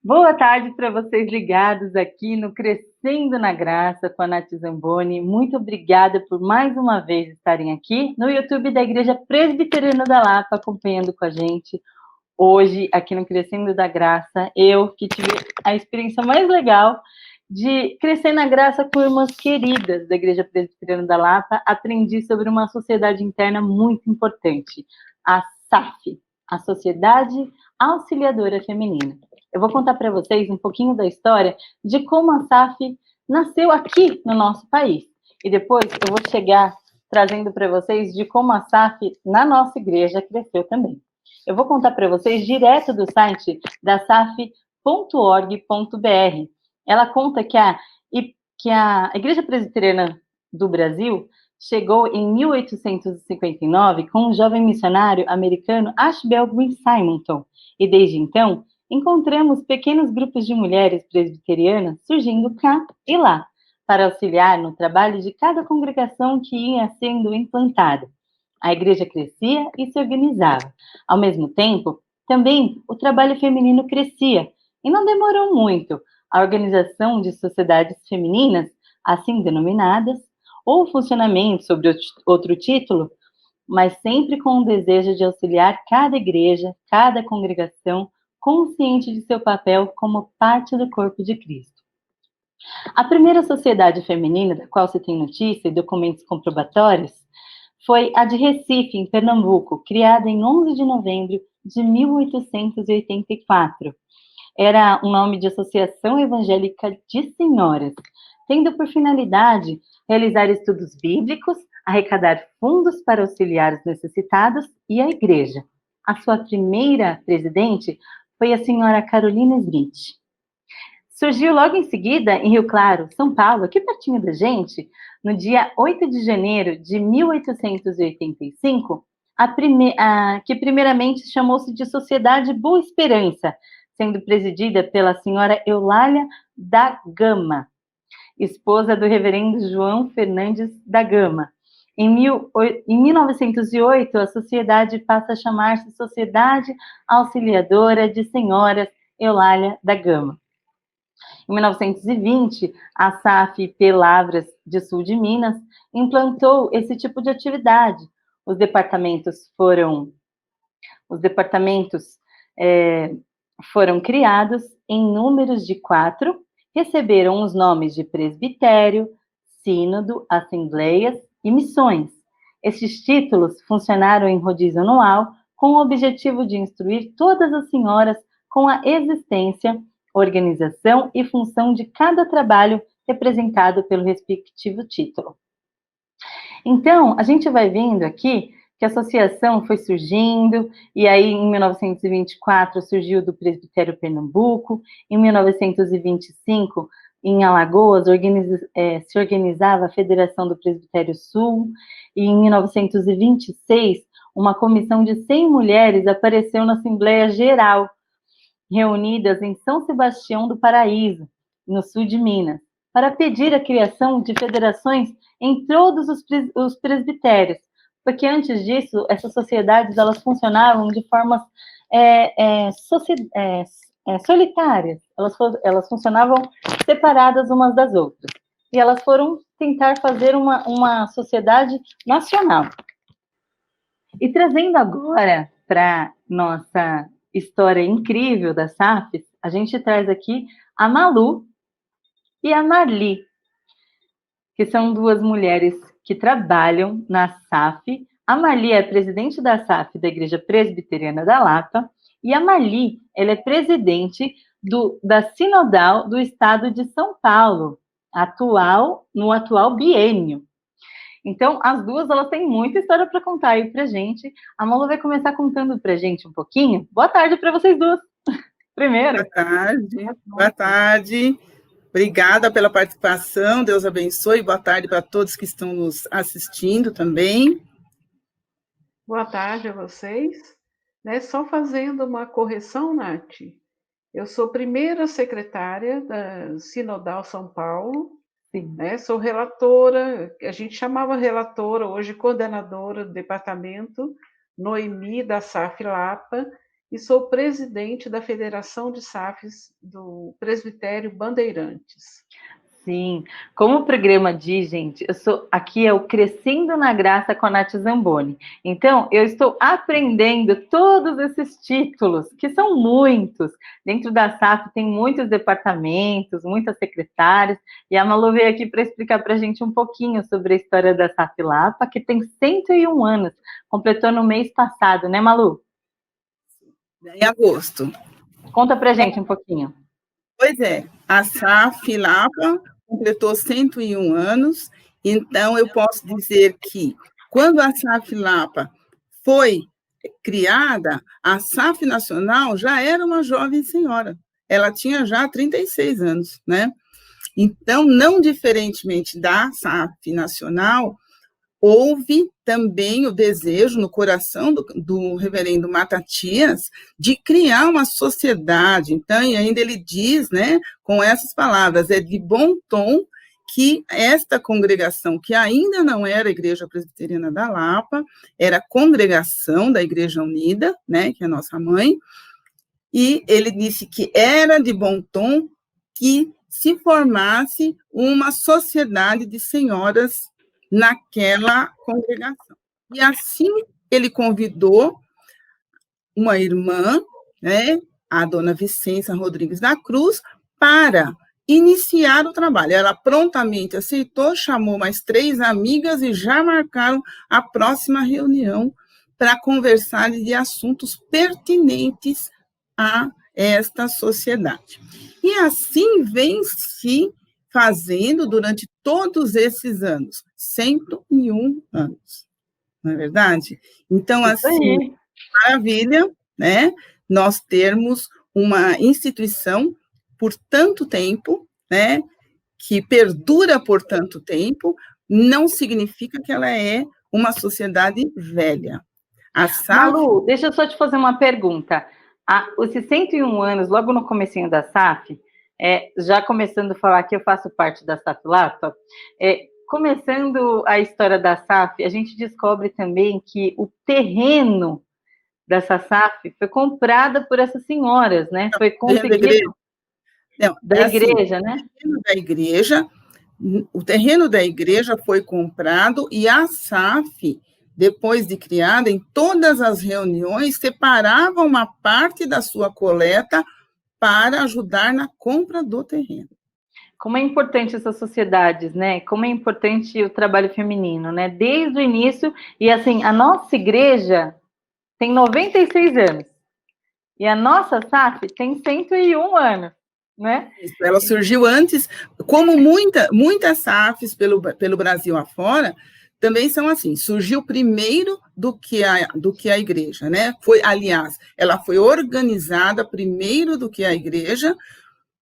Boa tarde para vocês ligados aqui no Crescendo na Graça com a Nath Zamboni. Muito obrigada por mais uma vez estarem aqui no YouTube da Igreja Presbiteriana da Lapa, acompanhando com a gente. Hoje, aqui no Crescendo da Graça, eu que tive a experiência mais legal de crescer na graça com irmãs queridas da Igreja Presbiteriana da Lapa, aprendi sobre uma sociedade interna muito importante, a SAF, a Sociedade Auxiliadora Feminina. Eu vou contar para vocês um pouquinho da história de como a SAF nasceu aqui no nosso país. E depois eu vou chegar trazendo para vocês de como a SAF na nossa igreja cresceu também. Eu vou contar para vocês direto do site da saf.org.br. Ela conta que a Igreja Presbiteriana do Brasil chegou em 1859 com um jovem missionário americano, Ashbel Green Simonton, e desde então encontramos pequenos grupos de mulheres presbiterianas surgindo cá e lá, para auxiliar no trabalho de cada congregação que ia sendo implantada. A igreja crescia e se organizava. Ao mesmo tempo, também o trabalho feminino crescia, e não demorou muito. A organização de sociedades femininas, assim denominadas, ou o funcionamento sobre outro título, mas sempre com o desejo de auxiliar cada igreja, cada congregação, consciente de seu papel como parte do corpo de Cristo. A primeira sociedade feminina da qual se tem notícia e documentos comprobatórios foi a de Recife, em Pernambuco, criada em 11 de novembro de 1884. Era um nome de Associação Evangélica de Senhoras, tendo por finalidade realizar estudos bíblicos, arrecadar fundos para auxiliar os necessitados e a igreja. A sua primeira presidente foi a senhora Carolina Smith. Surgiu logo em seguida, em Rio Claro, São Paulo, aqui pertinho da gente, no dia 8 de janeiro de 1885, que primeiramente chamou-se de Sociedade Boa Esperança, sendo presidida pela senhora Eulália da Gama, esposa do reverendo João Fernandes da Gama. Em 1908, a sociedade passa a chamar-se Sociedade Auxiliadora de Senhoras Eulália da Gama. Em 1920, a SAF Pelavras de Sul de Minas implantou esse tipo de atividade. Os departamentos foram criados em números de 4, receberam os nomes de presbitério, sínodo, assembleias e missões. Esses títulos funcionaram em rodízio anual com o objetivo de instruir todas as senhoras com a existência, organização e função de cada trabalho representado pelo respectivo título. Então, a gente vai vendo aqui que a associação foi surgindo, e aí em 1924 surgiu do Presbitério Pernambuco, em 1925, em Alagoas, se organizava a Federação do Presbitério Sul, e em 1926, uma comissão de 100 mulheres apareceu na Assembleia Geral, reunidas em São Sebastião do Paraíso, no sul de Minas, para pedir a criação de federações em todos os presbitérios, porque antes disso, essas sociedades elas funcionavam de formas solitárias, elas funcionavam separadas umas das outras, e elas foram tentar fazer uma sociedade nacional. E trazendo agora para nossa história incrível das SAFs, a gente traz aqui a Malu e a Marli, que são duas mulheres que trabalham na SAF. A Marli é presidente da SAF da Igreja Presbiteriana da Lapa, e a Marli, ela é presidente da Sinodal do Estado de São Paulo, no atual biênio. Então, as duas, elas têm muita história para contar aí pra gente. A Malu vai começar contando pra gente um pouquinho. Boa tarde para vocês duas. Primeiro. Boa tarde. Boa tarde. Obrigada pela participação. Deus abençoe. Boa tarde para todos que estão nos assistindo também. Boa tarde a vocês. Só fazendo uma correção, Nath. Eu sou primeira secretária da Sinodal São Paulo. Sim. Sou relatora, a gente chamava relatora, hoje coordenadora do departamento Noemi da SAF Lapa, e sou presidente da Federação de SAFs do Presbitério Bandeirantes. Sim, como o programa diz, gente, aqui é o Crescendo na Graça com a Nath Zamboni. Então, eu estou aprendendo todos esses títulos, que são muitos. Dentro da SAF tem muitos departamentos, muitas secretárias, e a Malu veio aqui para explicar para a gente um pouquinho sobre a história da SAF Lapa, que tem 101 anos, completou no mês passado, né, Malu? Em agosto. Conta para a gente um pouquinho. Pois é, a SAF Lapa completou 101 anos, então eu posso dizer que quando a SAF Lapa foi criada, a SAF Nacional já era uma jovem senhora, ela tinha já 36 anos, né? Então, não diferentemente da SAF Nacional, houve também o desejo no coração do reverendo Matatias de criar uma sociedade. Então, e ainda ele diz, né, com essas palavras, é de bom tom que esta congregação, que ainda não era a Igreja Presbiteriana da Lapa, era a congregação da Igreja Unida, né, que é a nossa mãe, e ele disse que era de bom tom que se formasse uma sociedade de senhoras naquela congregação. E assim ele convidou uma irmã, né, a dona Vicência Rodrigues da Cruz, para iniciar o trabalho. Ela prontamente aceitou, chamou mais 3 amigas e já marcaram a próxima reunião para conversar de assuntos pertinentes a esta sociedade. E assim vem se fazendo durante todos esses anos, 101 anos, não é verdade? Então, assim, maravilha, né? Nós termos uma instituição por tanto tempo, né? Que perdura por tanto tempo, não significa que ela é uma sociedade velha. A SAF... Malu, deixa eu só te fazer uma pergunta. Os 101 anos, logo no comecinho da SAF, já começando a falar que eu faço parte da SAF Lapa, começando a história da SAF, a gente descobre também que o terreno dessa SAF foi comprada por essas senhoras, né? Foi conseguido da igreja, né? O terreno da igreja foi comprado e a SAF, depois de criada, em todas as reuniões, separava uma parte da sua coleta para ajudar na compra do terreno. Como é importante essas sociedades, né? Como é importante o trabalho feminino, né? Desde o início, e assim, a nossa igreja tem 96 anos, e a nossa SAF tem 101 anos, né? Isso, ela surgiu antes, como muitas SAFs pelo Brasil afora, também são assim, surgiu primeiro do que a igreja, né? Aliás, ela foi organizada primeiro do que a igreja,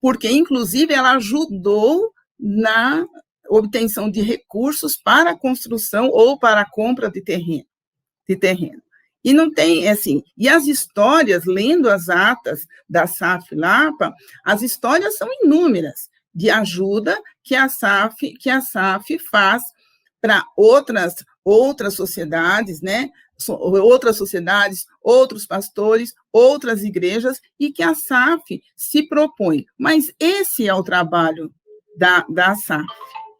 porque, inclusive, ela ajudou na obtenção de recursos para a construção ou para a compra de terreno. E não tem, assim, e as histórias, lendo as atas da SAF Lapa, as histórias são inúmeras de ajuda que a SAF faz para outras sociedades, né? Outras sociedades, outros pastores, outras igrejas, e que a SAF se propõe. Mas esse é o trabalho da SAF.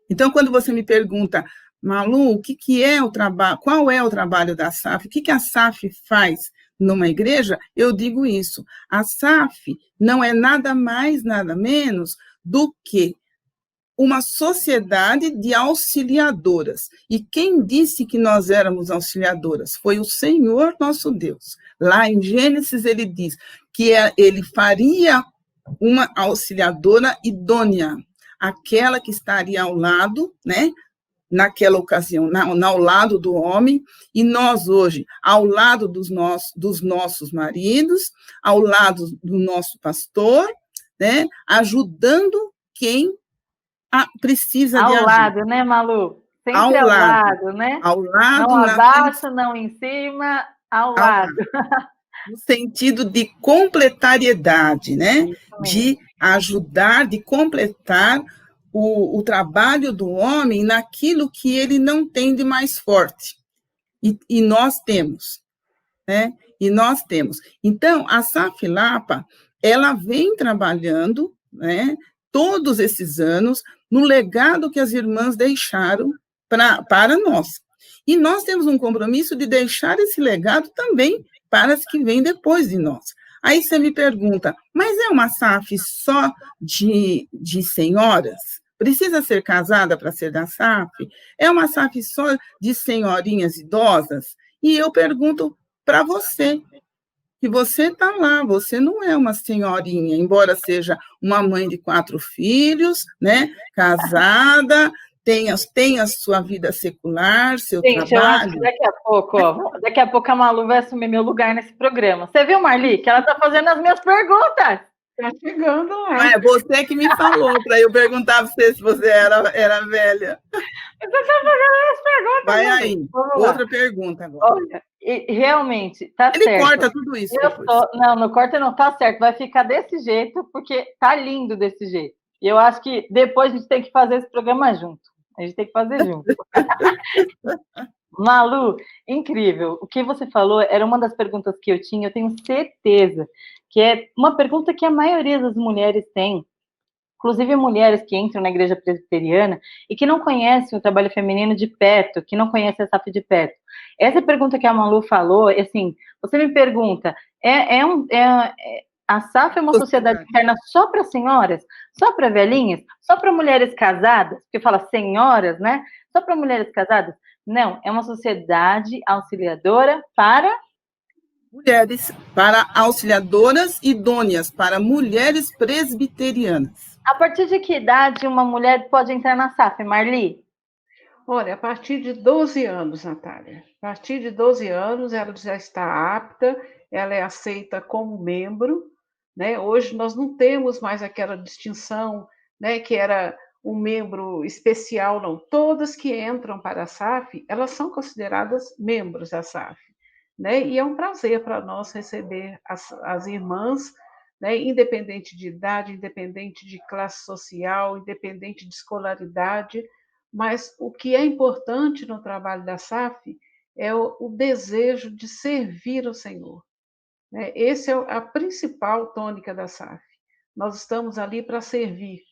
Então, quando você me pergunta, Malu, o que é o trabalho, qual é o trabalho da SAF, o que a SAF faz numa igreja, eu digo isso. A SAF não é nada mais, nada menos do que uma sociedade de auxiliadoras. E quem disse que nós éramos auxiliadoras? Foi o Senhor nosso Deus. Lá em Gênesis ele diz que ele faria uma auxiliadora idônea, aquela que estaria ao lado, né? Naquela ocasião, ao lado do homem, e nós hoje, ao lado dos nossos maridos, ao lado do nosso pastor, né? Ajudando quem precisa de ajuda. Ao lado, né, Malu? Sempre ao lado, né? Ao lado. Não abaixo, não em cima, ao lado. No sentido de completariedade, né? De ajudar, de completar o trabalho do homem naquilo que ele não tem de mais forte. E nós temos, né? E nós temos. Então, a SAF Lapa, ela vem trabalhando, né, todos esses anos no legado que as irmãs deixaram para nós. E nós temos um compromisso de deixar esse legado também para as que vêm depois de nós. Aí você me pergunta, mas é uma SAF só de senhoras? Precisa ser casada para ser da SAF? É uma SAF só de senhorinhas idosas? E eu pergunto para você, que você está lá, você não é uma senhorinha, embora seja uma mãe de 4 filhos, né, casada, tenha sua vida secular, seu Gente, trabalho. eu acho que daqui a pouco a Malu vai assumir meu lugar nesse programa. Você viu, Marli, que ela está fazendo as minhas perguntas? Está chegando lá. É você que me falou para eu perguntar para você se você era velha. Você está fazendo as perguntas. Vai aí, outra pergunta agora. Olha, e realmente, tá Ele certo. corta tudo isso depois. Não corta não, tá certo. Vai ficar desse jeito, porque tá lindo desse jeito. E eu acho que depois a gente tem que fazer esse programa junto. A gente tem que fazer junto. Malu, incrível. O que você falou era uma das perguntas que eu tinha, eu tenho certeza que é uma pergunta que a maioria das mulheres tem, inclusive mulheres que entram na igreja presbiteriana e que não conhecem o trabalho feminino de perto, que não conhecem a SAF de perto. Essa pergunta que a Malu falou, assim, você me pergunta, a SAF é uma sociedade interna só para senhoras? Só para velhinhas? Só para mulheres casadas? Porque fala senhoras, né? Só para mulheres casadas? Não, é uma sociedade auxiliadora para mulheres, para auxiliadoras idôneas, para mulheres presbiterianas. A partir de que idade uma mulher pode entrar na SAF, Marli? Olha, a partir de 12 anos, Natália. A partir de 12 anos, ela já está apta, ela é aceita como membro, né? Hoje nós não temos mais aquela distinção, né, que era um membro especial, não. Todas que entram para a SAF, elas são consideradas membros da SAF, né? E é um prazer para nós receber as irmãs, né, independente de idade, independente de classe social, independente de escolaridade, mas o que é importante no trabalho da SAF é o desejo de servir ao Senhor, né? Essa é a principal tônica da SAF. Nós estamos ali para servir,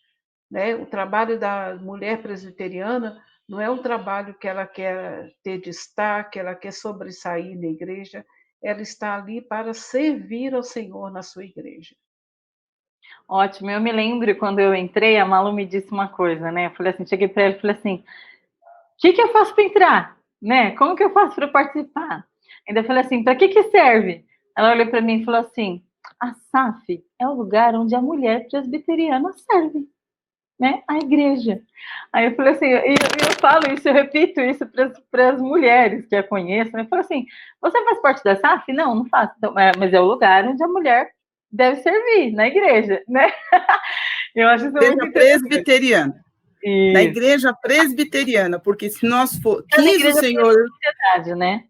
né? O trabalho da mulher presbiteriana não é um trabalho que ela quer ter destaque, ela quer sobressair na igreja, ela está ali para servir ao Senhor na sua igreja. Ótimo, eu me lembro quando eu entrei, a Malu me disse uma coisa, né? Eu falei assim, cheguei para ela e falei assim, o que eu faço para entrar? Né? Como que eu faço para participar? Ainda falei assim, para que serve? Ela olhou para mim e falou assim, a SAF é o lugar onde a mulher presbiteriana serve, né? A igreja. Aí eu falei assim, eu falo isso, eu repito isso para as mulheres que a conheçam. Eu falo assim, você faz parte da SAF? Não faço. Então, mas é o lugar onde a mulher deve servir, na igreja, né? Eu acho isso muito presbiteriana. Na igreja presbiteriana, porque se nós for quis o Senhor, né?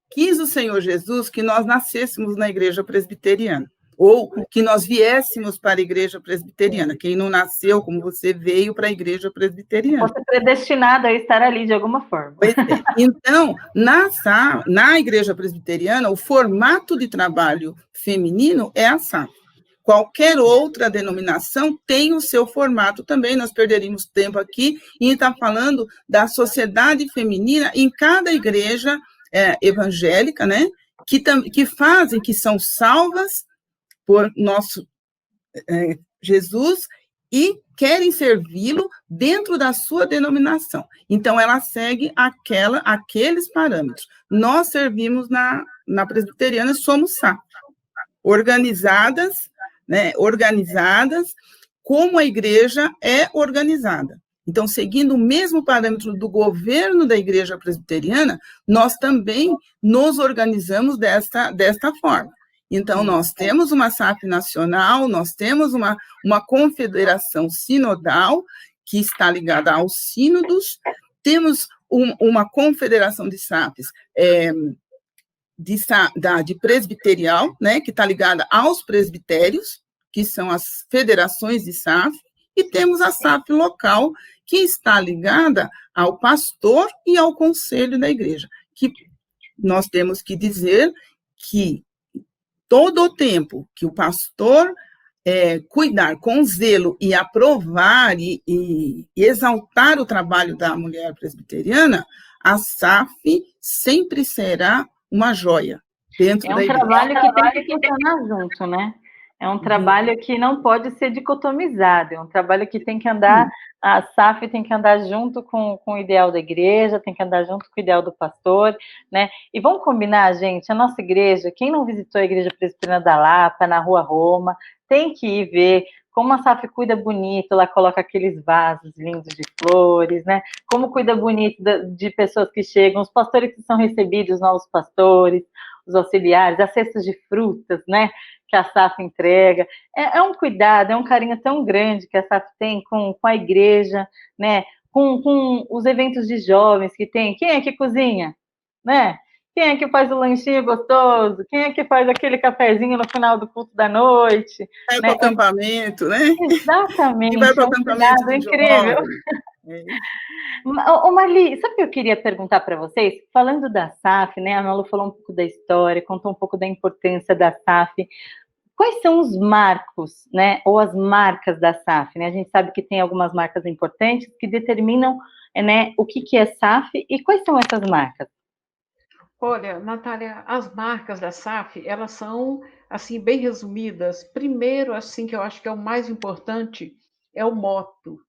Quis o Senhor Jesus que nós nascêssemos na igreja presbiteriana, ou que nós viéssemos para a igreja presbiteriana. Quem não nasceu, como você, veio para a igreja presbiteriana. Você é predestinado a estar ali de alguma forma. Pois é. Então, na igreja presbiteriana, o formato de trabalho feminino é a SAF. Qualquer outra denominação tem o seu formato também, nós perderíamos tempo aqui em estar falando da sociedade feminina em cada igreja evangélica, né, que são salvas por nosso Jesus e querem servi-lo dentro da sua denominação. Então, ela segue aqueles parâmetros. Nós servimos na presbiteriana, somos SAF, organizadas, né, como a igreja é organizada. Então, seguindo o mesmo parâmetro do governo da igreja presbiteriana, nós também nos organizamos desta forma. Então, nós temos uma SAF nacional, nós temos uma confederação sinodal, que está ligada aos sínodos, temos uma confederação de SAFs de presbiterial, né, que está ligada aos presbitérios, que são as federações de SAF, e temos a SAF local, que está ligada ao pastor e ao conselho da igreja, que nós temos que dizer que todo o tempo que o pastor cuidar com zelo e aprovar e exaltar o trabalho da mulher presbiteriana, a SAF sempre será uma joia dentro da igreja. É um trabalho que tem que funcionar junto, né? É um trabalho que não pode ser dicotomizado, é um trabalho que tem que andar, a SAF tem que andar junto com o ideal da igreja, tem que andar junto com o ideal do pastor, né? E vamos combinar, gente, a nossa igreja, quem não visitou a Igreja Presbiteriana da Lapa, na Rua Roma, tem que ir ver como a SAF cuida bonito, ela coloca aqueles vasos lindos de flores, né? Como cuida bonito de pessoas que chegam, os pastores que são recebidos, os novos pastores, os auxiliares, as cestas de frutas, né? Que a SAF entrega. É um cuidado, é um carinho tão grande que a SAF tem com a igreja, né? Com os eventos de jovens que tem. Quem é que cozinha? Né? Quem é que faz o lanchinho gostoso? Quem é que faz aquele cafezinho no final do culto da noite? Vai Né? para o acampamento, né? Exatamente, E vai para o é um acampamento cuidado do incrível. jovem. Ô Marli, sabe o que eu queria perguntar para vocês? Falando da SAF, né? A Malu falou um pouco da história, contou um pouco da importância da SAF. Quais são os marcos, né? Ou as marcas da SAF, né? A gente sabe que tem algumas marcas importantes que determinam, né, o que é SAF e quais são essas marcas? Olha, Natália, as marcas da SAF, elas são, assim, bem resumidas. Primeiro, assim, que eu acho que é o mais importante, é o moto,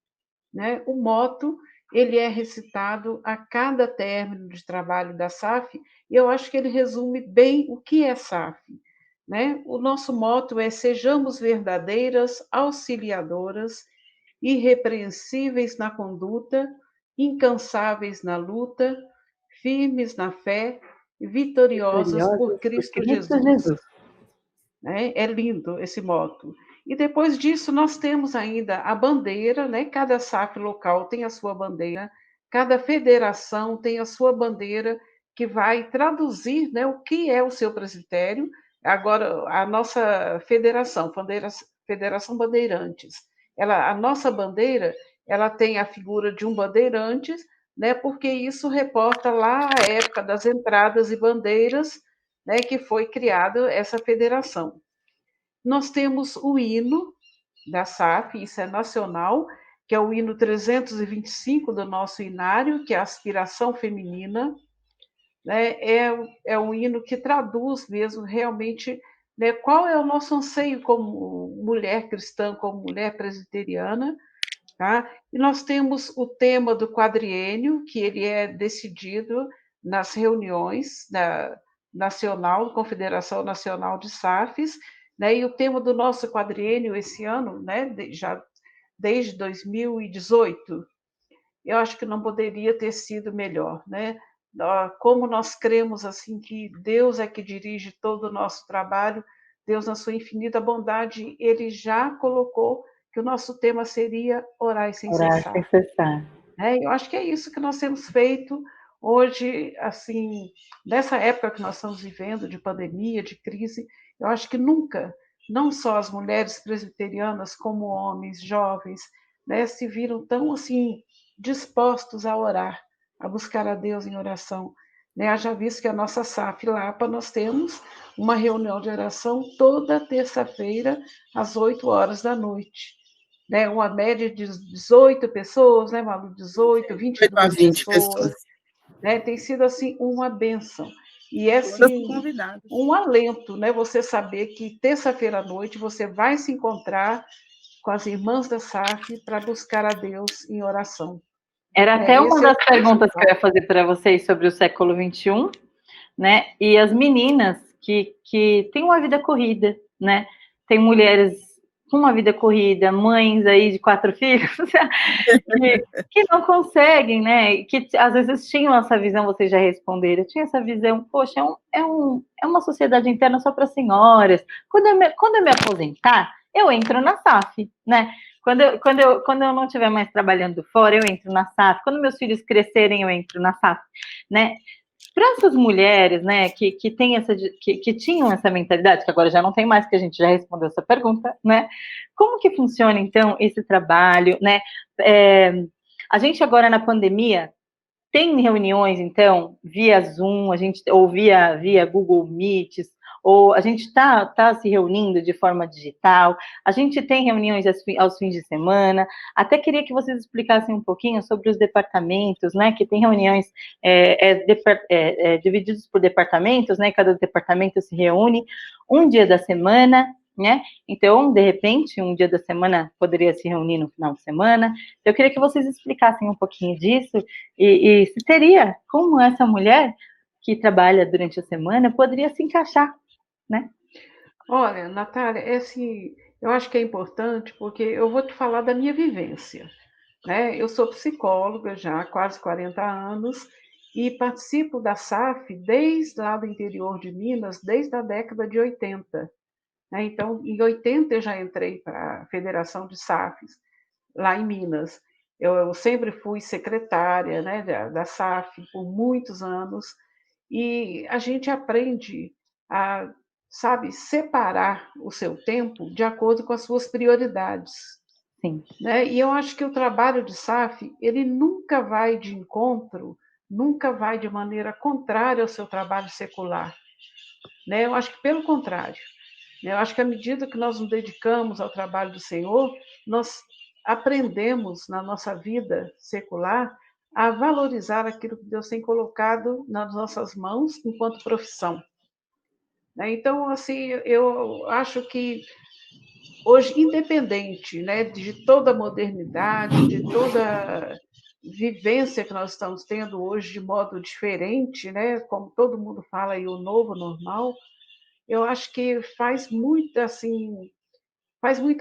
né? O moto, ele é recitado a cada término de trabalho da SAF, e eu acho que ele resume bem o que é SAF, né? O nosso moto é: sejamos verdadeiras, auxiliadoras, irrepreensíveis na conduta, incansáveis na luta, firmes na fé, vitoriosas por Cristo Jesus. Né? É lindo esse moto. E depois disso, nós temos ainda a bandeira, né? Cada SAF local tem a sua bandeira, cada federação tem a sua bandeira, que vai traduzir, né, o que é o seu presbitério. Agora, a nossa federação, Federação Bandeirantes, a nossa bandeira, ela tem a figura de um bandeirantes, né, porque isso reporta lá a época das entradas e bandeiras, né, que foi criada essa federação. Nós temos o hino da SAF, isso é nacional, que é o hino 325 do nosso hinário, que é a aspiração feminina, né? É um hino que traduz mesmo realmente, né, qual é o nosso anseio como mulher cristã, como mulher presbiteriana. Tá? E nós temos o tema do quadriênio, que ele é decidido nas reuniões da Confederação Nacional de SAFs, né? E o tema do nosso quadriênio esse ano, né, já desde 2018, eu acho que não poderia ter sido melhor, né? Como nós cremos assim que Deus é que dirige todo o nosso trabalho, Deus, na sua infinita bondade, ele já colocou que o nosso tema seria orar sem Orar cessar. sem cessar. Eu acho que é isso que nós temos feito hoje, assim, nessa época que nós estamos vivendo, de pandemia, de crise. Eu acho que nunca, não só as mulheres presbiterianas, como homens, jovens, né, se viram tão, assim, dispostos a orar, a buscar a Deus em oração. Né? Haja visto que a nossa SAF Lapa, nós temos uma reunião de oração toda terça-feira, às 8 horas da noite. Né? Uma média de 18 pessoas, né, Malu? 18, 22 pessoas. Né? Tem sido, assim, uma bênção. E é, assim, um alento, né? Você saber que terça-feira à noite você vai se encontrar com as irmãs da SAF para buscar a Deus em oração. Era até uma das perguntas que eu ia fazer para vocês sobre o século XXI, né? E as meninas que têm uma vida corrida, né? Tem mulheres com uma vida corrida, mães aí de 4 filhos, que não conseguem, né? Que às vezes tinham essa visão, vocês já responderam, tinha essa visão, poxa, é uma sociedade interna só para senhoras. Quando eu me aposentar, eu entro na SAF, né? Quando eu não estiver mais trabalhando fora, eu entro na SAF. Quando meus filhos crescerem, eu entro na SAF, né? Para essas mulheres, né, que tinham essa mentalidade, que agora já não tem mais, que a gente já respondeu essa pergunta, né? Como que funciona, então, esse trabalho, né? A gente agora na pandemia tem reuniões, então, via Zoom, ou via Google Meets, ou a gente está se reunindo de forma digital, a gente tem reuniões aos fins de semana, até queria que vocês explicassem um pouquinho sobre os departamentos, né, que tem reuniões divididos por departamentos, né, cada departamento se reúne um dia da semana, né? Então, de repente, um dia da semana poderia se reunir no final de semana. Eu queria que vocês explicassem um pouquinho disso e se teria, como essa mulher que trabalha durante a semana poderia se encaixar, né? Olha, Natália, eu acho que é importante porque eu vou te falar da minha vivência, né? Eu sou psicóloga já há quase 40 anos e participo da SAF desde lá do interior de Minas, desde a década de 80. Né? Então, em 80 eu já entrei para a Federação de SAFs, lá em Minas. Eu sempre fui secretária, né, da SAF por muitos anos, e a gente aprende a, sabe, separar o seu tempo de acordo com as suas prioridades. Sim. Né? E eu acho que o trabalho de SAF, ele nunca vai de encontro, nunca vai de maneira contrária ao seu trabalho secular. Né? Eu acho que, pelo contrário, eu acho que à medida que nós nos dedicamos ao trabalho do Senhor, nós aprendemos na nossa vida secular a valorizar aquilo que Deus tem colocado nas nossas mãos enquanto profissão. Então, assim, eu acho que hoje, independente, né, de toda a modernidade, de toda a vivência que nós estamos tendo hoje de modo diferente, né, como todo mundo fala aí, o novo normal, eu acho que faz muita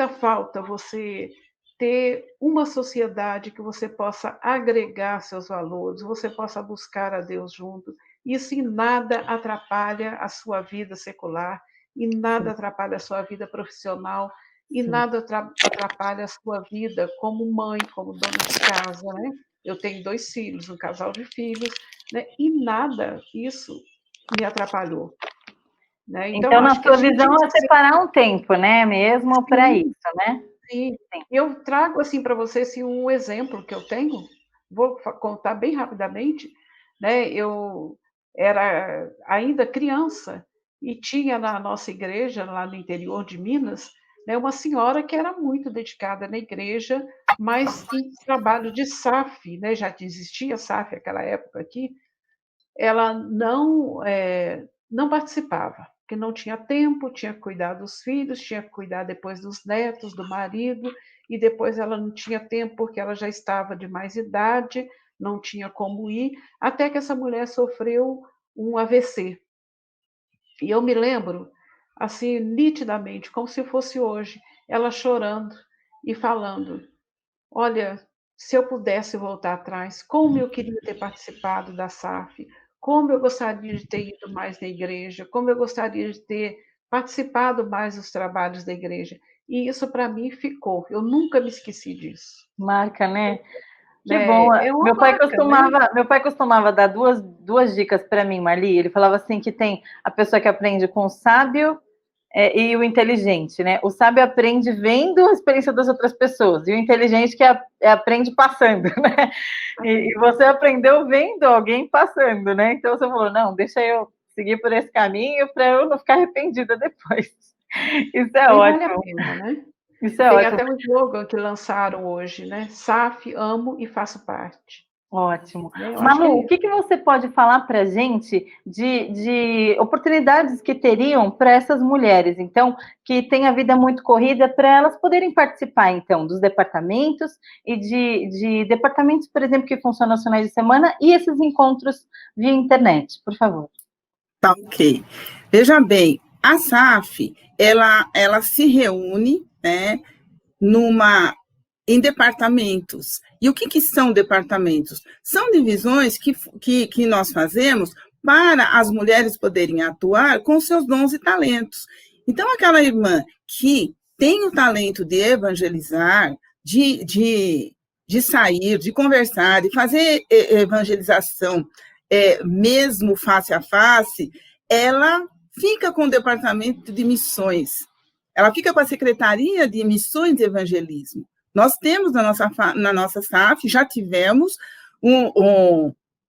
falta você ter uma sociedade que você possa agregar seus valores, você possa buscar a Deus junto. Isso em nada atrapalha a sua vida secular, em nada atrapalha a sua vida profissional, e nada atrapalha a sua vida como mãe, como dona de casa, né? Eu tenho 2 filhos, um casal de filhos, né? E nada isso me atrapalhou. Né? Então, na sua visão, é separar um tempo, né? Mesmo para isso, né? Sim. Eu trago assim para vocês assim, um exemplo que eu tenho. Vou contar bem rapidamente. Né? Eu era ainda criança e tinha na nossa igreja, lá no interior de Minas, né, uma senhora que era muito dedicada na igreja, mas em trabalho de SAF, né? Já existia SAF naquela época aqui, ela não participava, porque não tinha tempo, tinha que cuidar dos filhos, tinha que cuidar depois dos netos, do marido, e depois ela não tinha tempo porque ela já estava de mais idade, não tinha como ir, até que essa mulher sofreu um AVC. E eu me lembro, assim, nitidamente, como se fosse hoje, ela chorando e falando: olha, se eu pudesse voltar atrás, como eu queria ter participado da SAF, como eu gostaria de ter ido mais na igreja, como eu gostaria de ter participado mais dos trabalhos da igreja. E isso para mim ficou, eu nunca me esqueci disso. Marca, né? Que bom. Meu pai costumava dar duas dicas para mim, Marli. Ele falava assim que tem a pessoa que aprende com o sábio e o inteligente, né? O sábio aprende vendo a experiência das outras pessoas, e o inteligente que aprende passando, né? E você aprendeu vendo alguém passando, né? Então você falou, não, deixa eu seguir por esse caminho para eu não ficar arrependida depois. Isso é ótimo. Vale a pena, né? Isso é Tem ótimo. até um slogan que lançaram hoje, né? SAF, amo e faço parte. Ótimo. Malu, o que você pode falar para a gente de oportunidades que teriam para essas mulheres, então, que têm a vida muito corrida, para elas poderem participar, então, dos departamentos e de departamentos, por exemplo, que funcionam aos finais de semana e esses encontros via internet, por favor. Tá, ok. Veja bem, a SAF, ela se reúne, né, em departamentos. E o que são departamentos? São divisões que nós fazemos para as mulheres poderem atuar com seus dons e talentos. Então, aquela irmã que tem o talento de evangelizar, de sair, de conversar, de fazer evangelização, mesmo face a face, ela fica com o departamento de missões. Ela fica com a Secretaria de Missões e Evangelismo. Nós temos na nossa SAF, já tivemos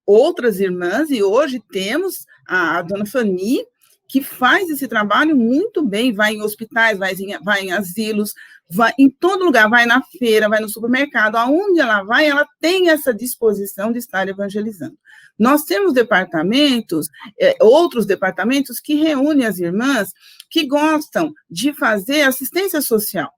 outras irmãs, e hoje temos a dona Fanny, que faz esse trabalho muito bem, vai em hospitais, vai em asilos, vai em todo lugar, vai na feira, vai no supermercado, aonde ela vai, ela tem essa disposição de estar evangelizando. Nós temos departamentos, outros departamentos que reúnem as irmãs que gostam de fazer assistência social.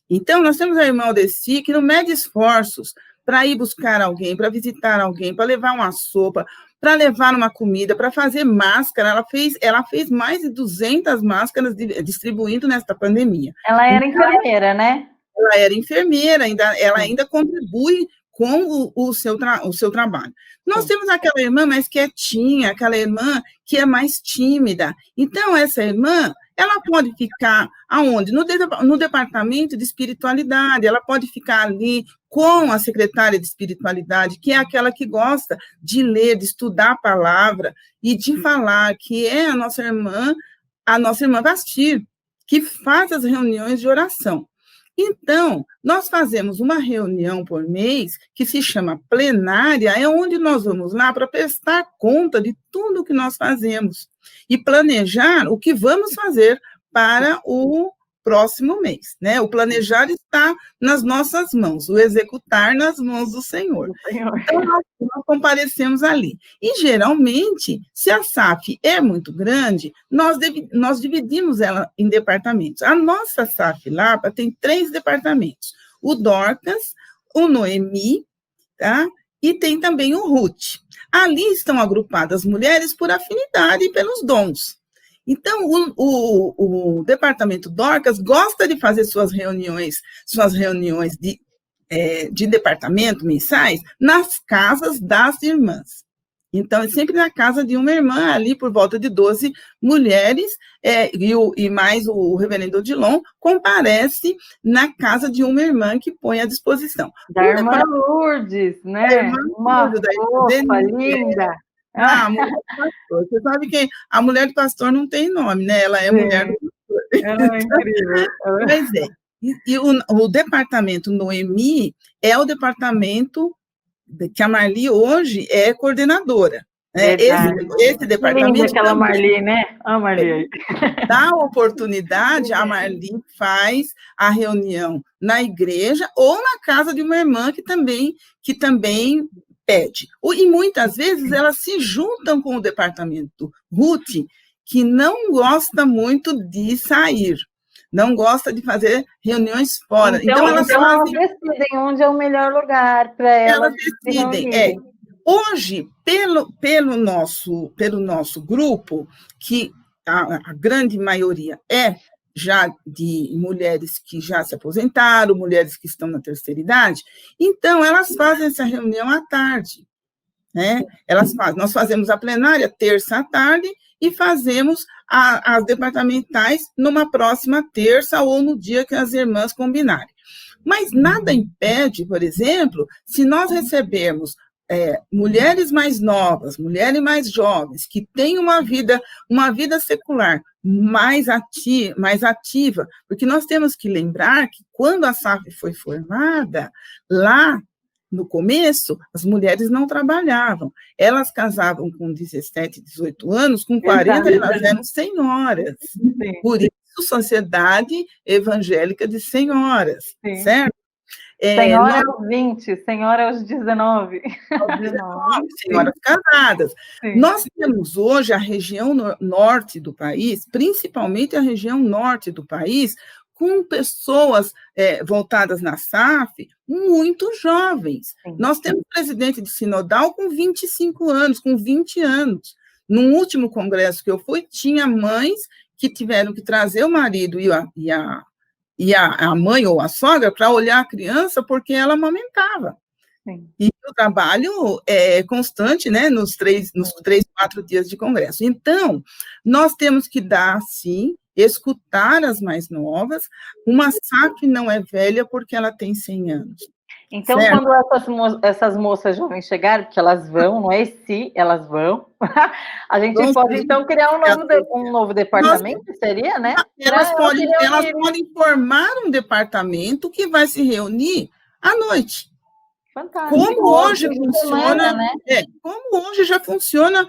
Então, nós temos a irmã Aldeci, que não mede esforços para ir buscar alguém, para visitar alguém, para levar uma sopa, para levar uma comida, para fazer máscara. Ela fez mais de 200 máscaras distribuindo nesta pandemia. Ela era enfermeira, né? Ela era enfermeira, ela ainda contribui com o seu trabalho. Nós temos aquela irmã mais quietinha, aquela irmã que é mais tímida. Então, essa irmã, ela pode ficar aonde? No departamento de espiritualidade, ela pode ficar ali com a secretária de espiritualidade, que é aquela que gosta de ler, de estudar a palavra e de falar, que é a nossa irmã Vastir, que faz as reuniões de oração. Então, nós fazemos uma reunião por mês que se chama plenária, é onde nós vamos lá para prestar conta de tudo que nós fazemos e planejar o que vamos fazer para o próximo mês, né? O planejar está nas nossas mãos, o executar nas mãos do Senhor. Então, nós comparecemos ali. E, geralmente, se a SAF é muito grande, nós dividimos ela em departamentos. A nossa SAF Lapa tem 3 departamentos, o Dorcas, o Noemi, tá? E tem também o Ruth. Ali estão agrupadas mulheres por afinidade e pelos dons. Então, o departamento Dorcas gosta de fazer suas reuniões de departamento mensais nas casas das irmãs. Então, é sempre na casa de uma irmã, ali por volta de 12 mulheres, e mais o reverendo Odilon comparece na casa de uma irmã que põe à disposição. Da irmã Lourdes, né? Irmã uma Lourdes, fofa, linda. A mulher do pastor. Você sabe que a mulher do pastor não tem nome, né? Ela é mulher do pastor. Ela é incrível. Pois é. E o departamento Noemi é o departamento que a Marli hoje é coordenadora. Né? Esse departamento. Linda aquela Marli, né? A Marli. Dá oportunidade, a Marli faz a reunião na igreja ou na casa de uma irmã que também pede. E muitas vezes elas se juntam com o departamento Ruth, que não gosta muito de sair, não gosta de fazer reuniões fora. Então elas decidem onde é o melhor lugar para elas. Elas decidem. Hoje, pelo nosso grupo, que a grande maioria é já de mulheres que já se aposentaram, mulheres que estão na terceira idade, então elas fazem essa reunião à tarde, né? Nós fazemos a plenária terça à tarde e fazemos as departamentais numa próxima terça ou no dia que as irmãs combinarem. Mas nada impede, por exemplo, se nós recebermos mulheres mais novas, mulheres mais jovens, que têm uma vida secular mais ativa, porque nós temos que lembrar que quando a SAF foi formada, lá no começo, as mulheres não trabalhavam, elas casavam com 17, 18 anos, com 40 elas eram senhoras. Sim. Por isso, Sociedade Evangélica de Senhoras, sim, certo? Senhora aos 20, senhora aos 19. Senhoras casadas. Sim. Nós temos hoje a região norte do país, principalmente a região norte do país, com pessoas voltadas na SAF muito jovens. Sim. Nós temos presidente de sinodal com 25 anos, com 20 anos. No último congresso que eu fui, tinha mães que tiveram que trazer o marido e a mãe ou a sogra para olhar a criança porque ela amamentava. Sim. E o trabalho é constante, né, nos 3, 4 dias de congresso. Então, nós temos que dar, sim, escutar as mais novas. Uma SAF não é velha porque ela tem 100 anos. Então, certo? Quando essas moças jovens chegarem, porque elas vão, não é se, elas vão, a gente pode, então, criar um novo departamento, seria, né? Elas podem formar um departamento que vai se reunir à noite. Fantástico. Como hoje funciona, né? Como hoje já funciona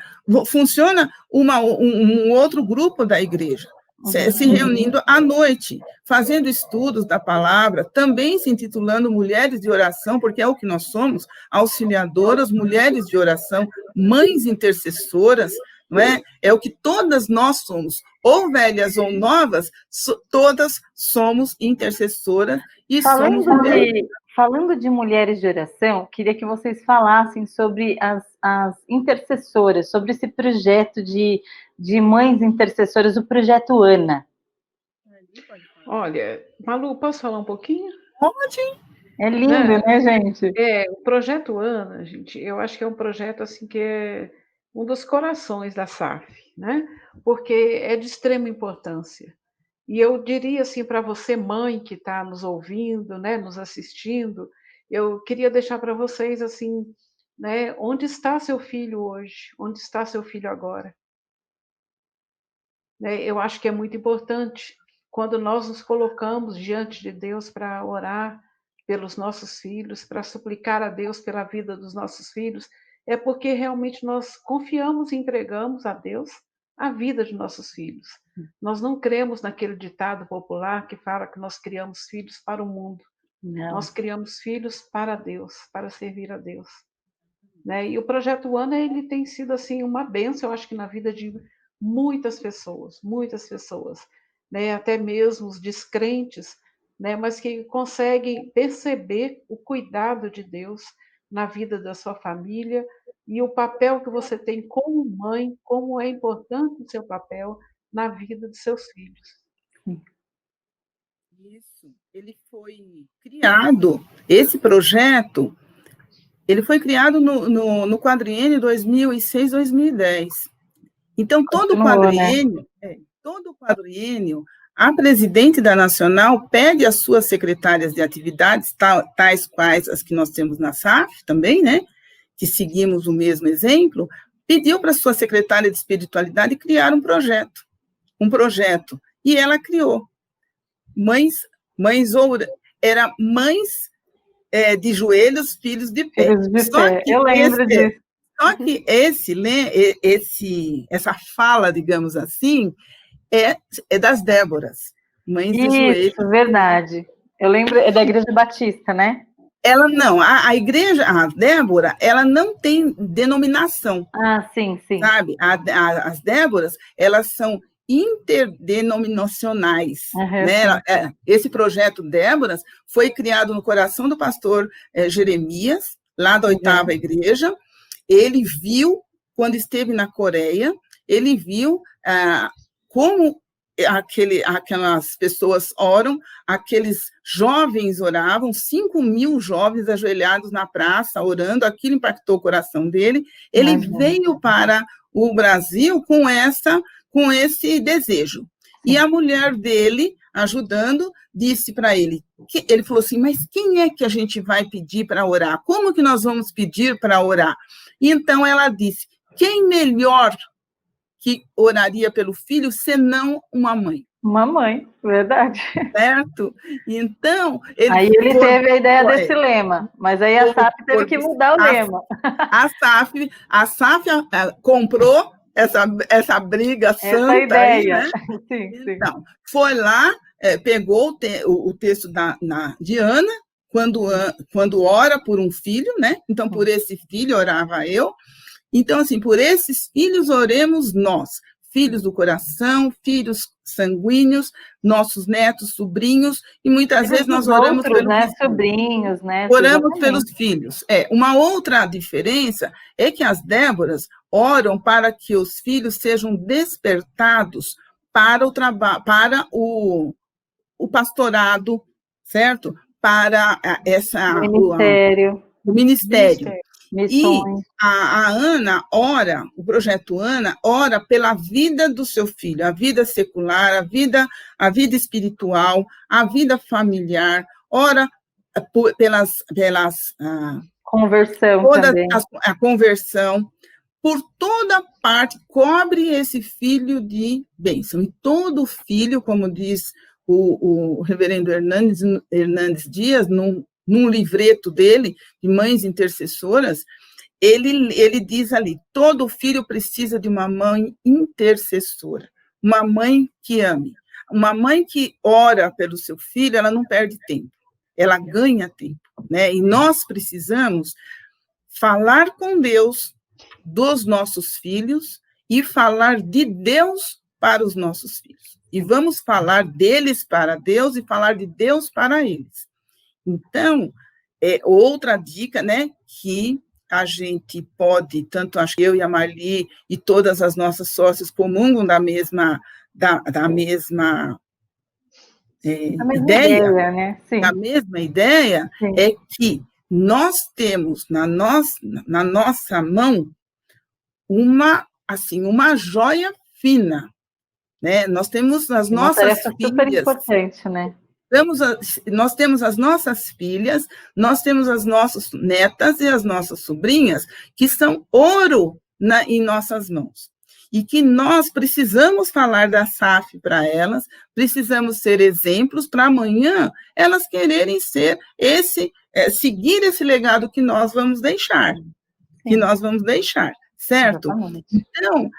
um outro grupo da igreja, se reunindo à noite, fazendo estudos da palavra, também se intitulando Mulheres de Oração, porque é o que nós somos, auxiliadoras, mulheres de oração, mães intercessoras, não é? É o que todas nós somos, ou velhas ou novas, todas somos intercessoras e somos mulheres. Falando de mulheres de oração, queria que vocês falassem sobre as intercessoras, sobre esse projeto de mães intercessoras, o projeto Ana. Olha, Malu, posso falar um pouquinho? Pode. É lindo, né, gente? O projeto Ana, gente, eu acho que é um projeto assim que é um dos corações da SAF, né? Porque é de extrema importância. E eu diria assim para você, mãe que está nos ouvindo, né, nos assistindo, eu queria deixar para vocês assim, né, onde está seu filho hoje? Onde está seu filho agora? Né, eu acho que é muito importante quando nós nos colocamos diante de Deus para orar pelos nossos filhos, para suplicar a Deus pela vida dos nossos filhos, é porque realmente nós confiamos e entregamos a Deus a vida de nossos filhos. Nós não cremos naquele ditado popular que fala que nós criamos filhos para o mundo. Não. Nós criamos filhos para Deus, para servir a Deus. Né? E o Projeto Ana, ele tem sido assim uma bênção, eu acho que na vida de muitas pessoas, né? Até mesmo os descrentes, né? Mas que conseguem perceber o cuidado de Deus na vida da sua família e o papel que você tem como mãe, como é importante o seu papel na vida de seus filhos. Isso, ele foi criado, esse projeto, ele foi criado no quadriênio 2006-2010. Então, todo o quadriênio, a presidente da Nacional pede às suas secretárias de atividades, tais quais as que nós temos na SAF também, né, que seguimos o mesmo exemplo, pediu para a sua secretária de espiritualidade criar um projeto, e ela criou. Era mães de joelhos, filhos de pé. Eu lembro disso. Só que essa fala, digamos assim, é das Déboras, mães de joelhos. Isso, verdade. Eu lembro, é da Igreja Batista, né? Ela não, a igreja, a Débora, ela não tem denominação. Ah, sim. Sabe? As Déboras, elas são interdenominacionais. Né? Esse projeto Déboras foi criado no coração do pastor Jeremias, lá da 8ª igreja. Ele viu, quando esteve na Coreia, ele viu como aquelas pessoas oram, aqueles jovens oravam, 5.000 jovens ajoelhados na praça, orando, aquilo impactou o coração dele. Ele veio para o Brasil com esse desejo. E a mulher dele, ajudando, disse para ele, ele falou assim, mas quem é que a gente vai pedir para orar? Como que nós vamos pedir para orar? E então ela disse, quem melhor que oraria pelo filho, senão uma mãe? Uma mãe, verdade. Certo? Então... Aí ele teve a ideia desse lema, mas aí a SAF teve que mudar o lema. A SAF comprou essa briga santa. Essa ideia. Aí, né? Sim. Então, foi lá, pegou o texto de Ana, quando ora por um filho, né? Então, por esse filho orava eu. Então, assim, por esses filhos oremos nós, filhos do coração, filhos sanguíneos, nossos netos, sobrinhos, e muitas vezes nós oramos pelos sobrinhos, né? Oramos pelos filhos. Uma outra diferença é que as Déboras oram para que os filhos sejam despertados para o pastorado, certo? Para o ministério. Missões. E a Ana ora, o projeto Ana ora pela vida do seu filho, a vida secular, a vida espiritual, a vida familiar, ora pelas conversão também. A conversão, por toda parte, cobre esse filho de bênção. E todo filho, como diz o reverendo Hernandes Dias, num livreto dele, de mães intercessoras, ele diz ali, todo filho precisa de uma mãe intercessora, uma mãe que ame. Uma mãe que ora pelo seu filho, ela não perde tempo, ela ganha tempo, né? E nós precisamos falar com Deus dos nossos filhos e falar de Deus para os nossos filhos. E vamos falar deles para Deus e falar de Deus para eles. Então, outra dica, né, que a gente pode, tanto acho que eu e a Marli e todas as nossas sócias comungam da mesma ideia, né? Sim. da mesma ideia, sim. É que nós temos na nossa mão uma joia fina, né? Nós temos as nossas filhas. Super importante, né? Nós temos as nossas filhas, nós temos as nossas netas e as nossas sobrinhas, que são ouro em nossas mãos. E que nós precisamos falar da SAF para elas, precisamos ser exemplos para amanhã elas quererem ser seguir esse legado que nós vamos deixar. Certo? Exatamente. Então,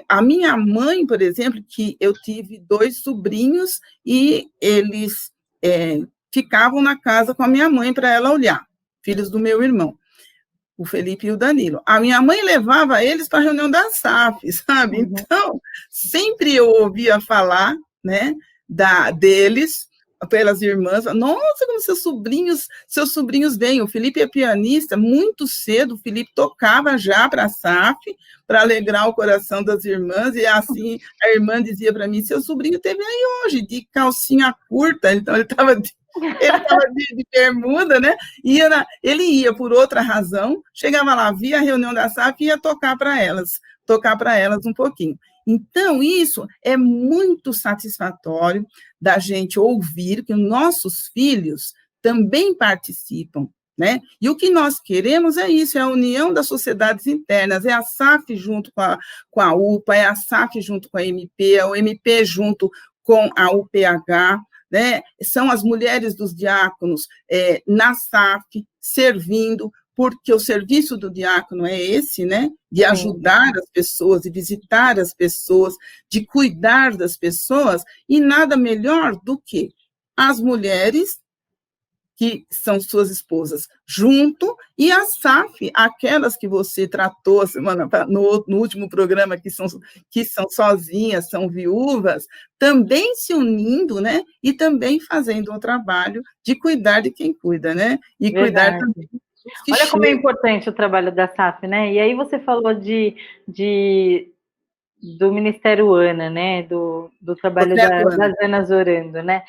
a minha mãe, por exemplo, que eu tive 2 sobrinhos e eles ficavam na casa com a minha mãe para ela olhar, filhos do meu irmão, o Felipe e o Danilo. A minha mãe levava eles para a reunião da SAF, sabe? Uhum. Então, sempre eu ouvia falar, né, deles, pelas irmãs, nossa, como seus sobrinhos vêm. O Felipe é pianista, muito cedo, o Felipe tocava já para a SAF, para alegrar o coração das irmãs, e assim, a irmã dizia para mim, seu sobrinho teve aí hoje, de calcinha curta, então ele estava de bermuda, né? Ele ia por outra razão, chegava lá, via a reunião da SAF e ia tocar para elas um pouquinho. Então, isso é muito satisfatório da gente ouvir que os nossos filhos também participam, né? E o que nós queremos é isso, é a união das sociedades internas, é a SAF junto com a UPA, é a SAF junto com a MP, é o MP junto com a UPH, né? São as mulheres dos diáconos na SAF, servindo, porque o serviço do diácono é esse, né? De ajudar as pessoas, de visitar as pessoas, de cuidar das pessoas, e nada melhor do que as mulheres, que são suas esposas, junto, e a SAF, aquelas que você tratou no último programa, que são sozinhas, são viúvas, também se unindo, né? E também fazendo o trabalho de cuidar de quem cuida, né? E cuidar também. Olha como é importante o trabalho da SAF, né? E aí você falou do Ministério Ana, né? Do trabalho das Anas orando, né?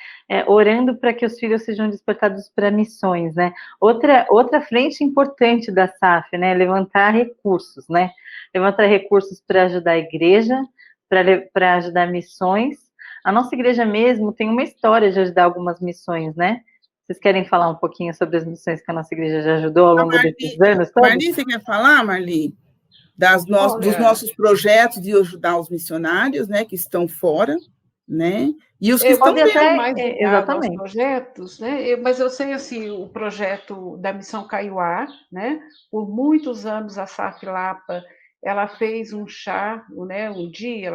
Orando para que os filhos sejam despertados para missões, né? Outra frente importante da SAF, né? Levantar recursos, né? Levantar recursos para ajudar a igreja, para ajudar missões. A nossa igreja mesmo tem uma história de ajudar algumas missões, né? Vocês querem falar um pouquinho sobre as missões que a nossa igreja já ajudou ao longo desses anos todos? Marli, você quer falar, Marli? Dos nossos projetos de ajudar os missionários, né, que estão fora, né, e os que estão dentro. Exatamente. Projetos, né, mas eu sei, assim, o projeto da Missão Kaiowá, né, por muitos anos a SAF Lapa, ela fez um chá, né, um dia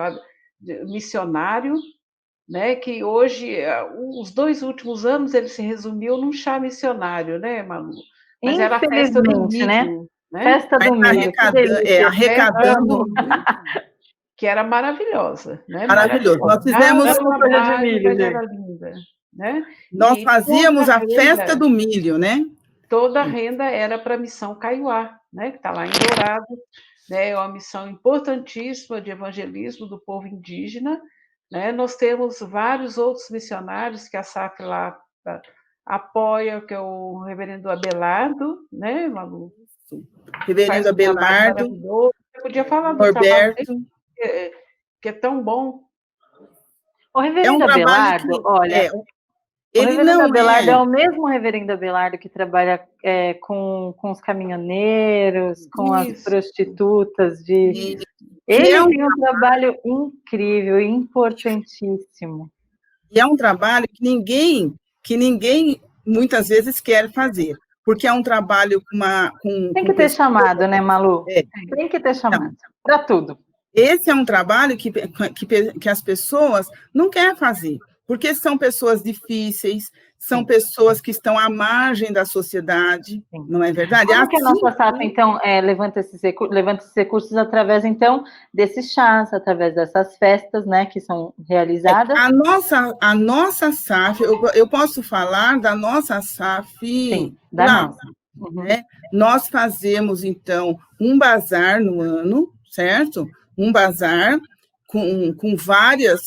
missionário, né, que hoje, os 2 últimos anos, ele se resumiu num chá missionário, né, Manu? Mas era a festa do milho, né? Festa do milho, arrecadando, que era maravilhosa, né? Maravilhoso. Nós fizemos uma folha de milho, mas era linda, né? Nós fazíamos a festa do milho, né? Toda a renda era para a Missão Kaiowá, né? Que está lá em Dourado, né? É uma missão importantíssima de evangelismo do povo indígena, né? Nós temos vários outros missionários que a SAF lá apoia, que é o reverendo Abelardo, né, Malu? Reverendo Abelardo. Eu podia falar do Norberto, trabalho que é tão bom. O reverendo Abelardo, olha, o reverendo Abelardo é o mesmo reverendo Abelardo que trabalha com os caminhoneiros, com as prostitutas de... Ele tem um trabalho incrível, importantíssimo. E é um trabalho que ninguém muitas vezes quer fazer, porque é um trabalho Tem que ter chamado, né, Malu? Tem que ter chamado, para tudo. Esse é um trabalho que as pessoas não querem fazer, porque são pessoas difíceis, são pessoas que estão à margem da sociedade, não é verdade? Como que a nossa SAF, então, levanta esses recursos através, então, desses chás, através dessas festas, né, que são realizadas? A nossa SAF, eu posso falar da nossa SAF? Sim, da nossa. Né? Nós fazemos, então, um bazar no ano, certo? Um bazar com várias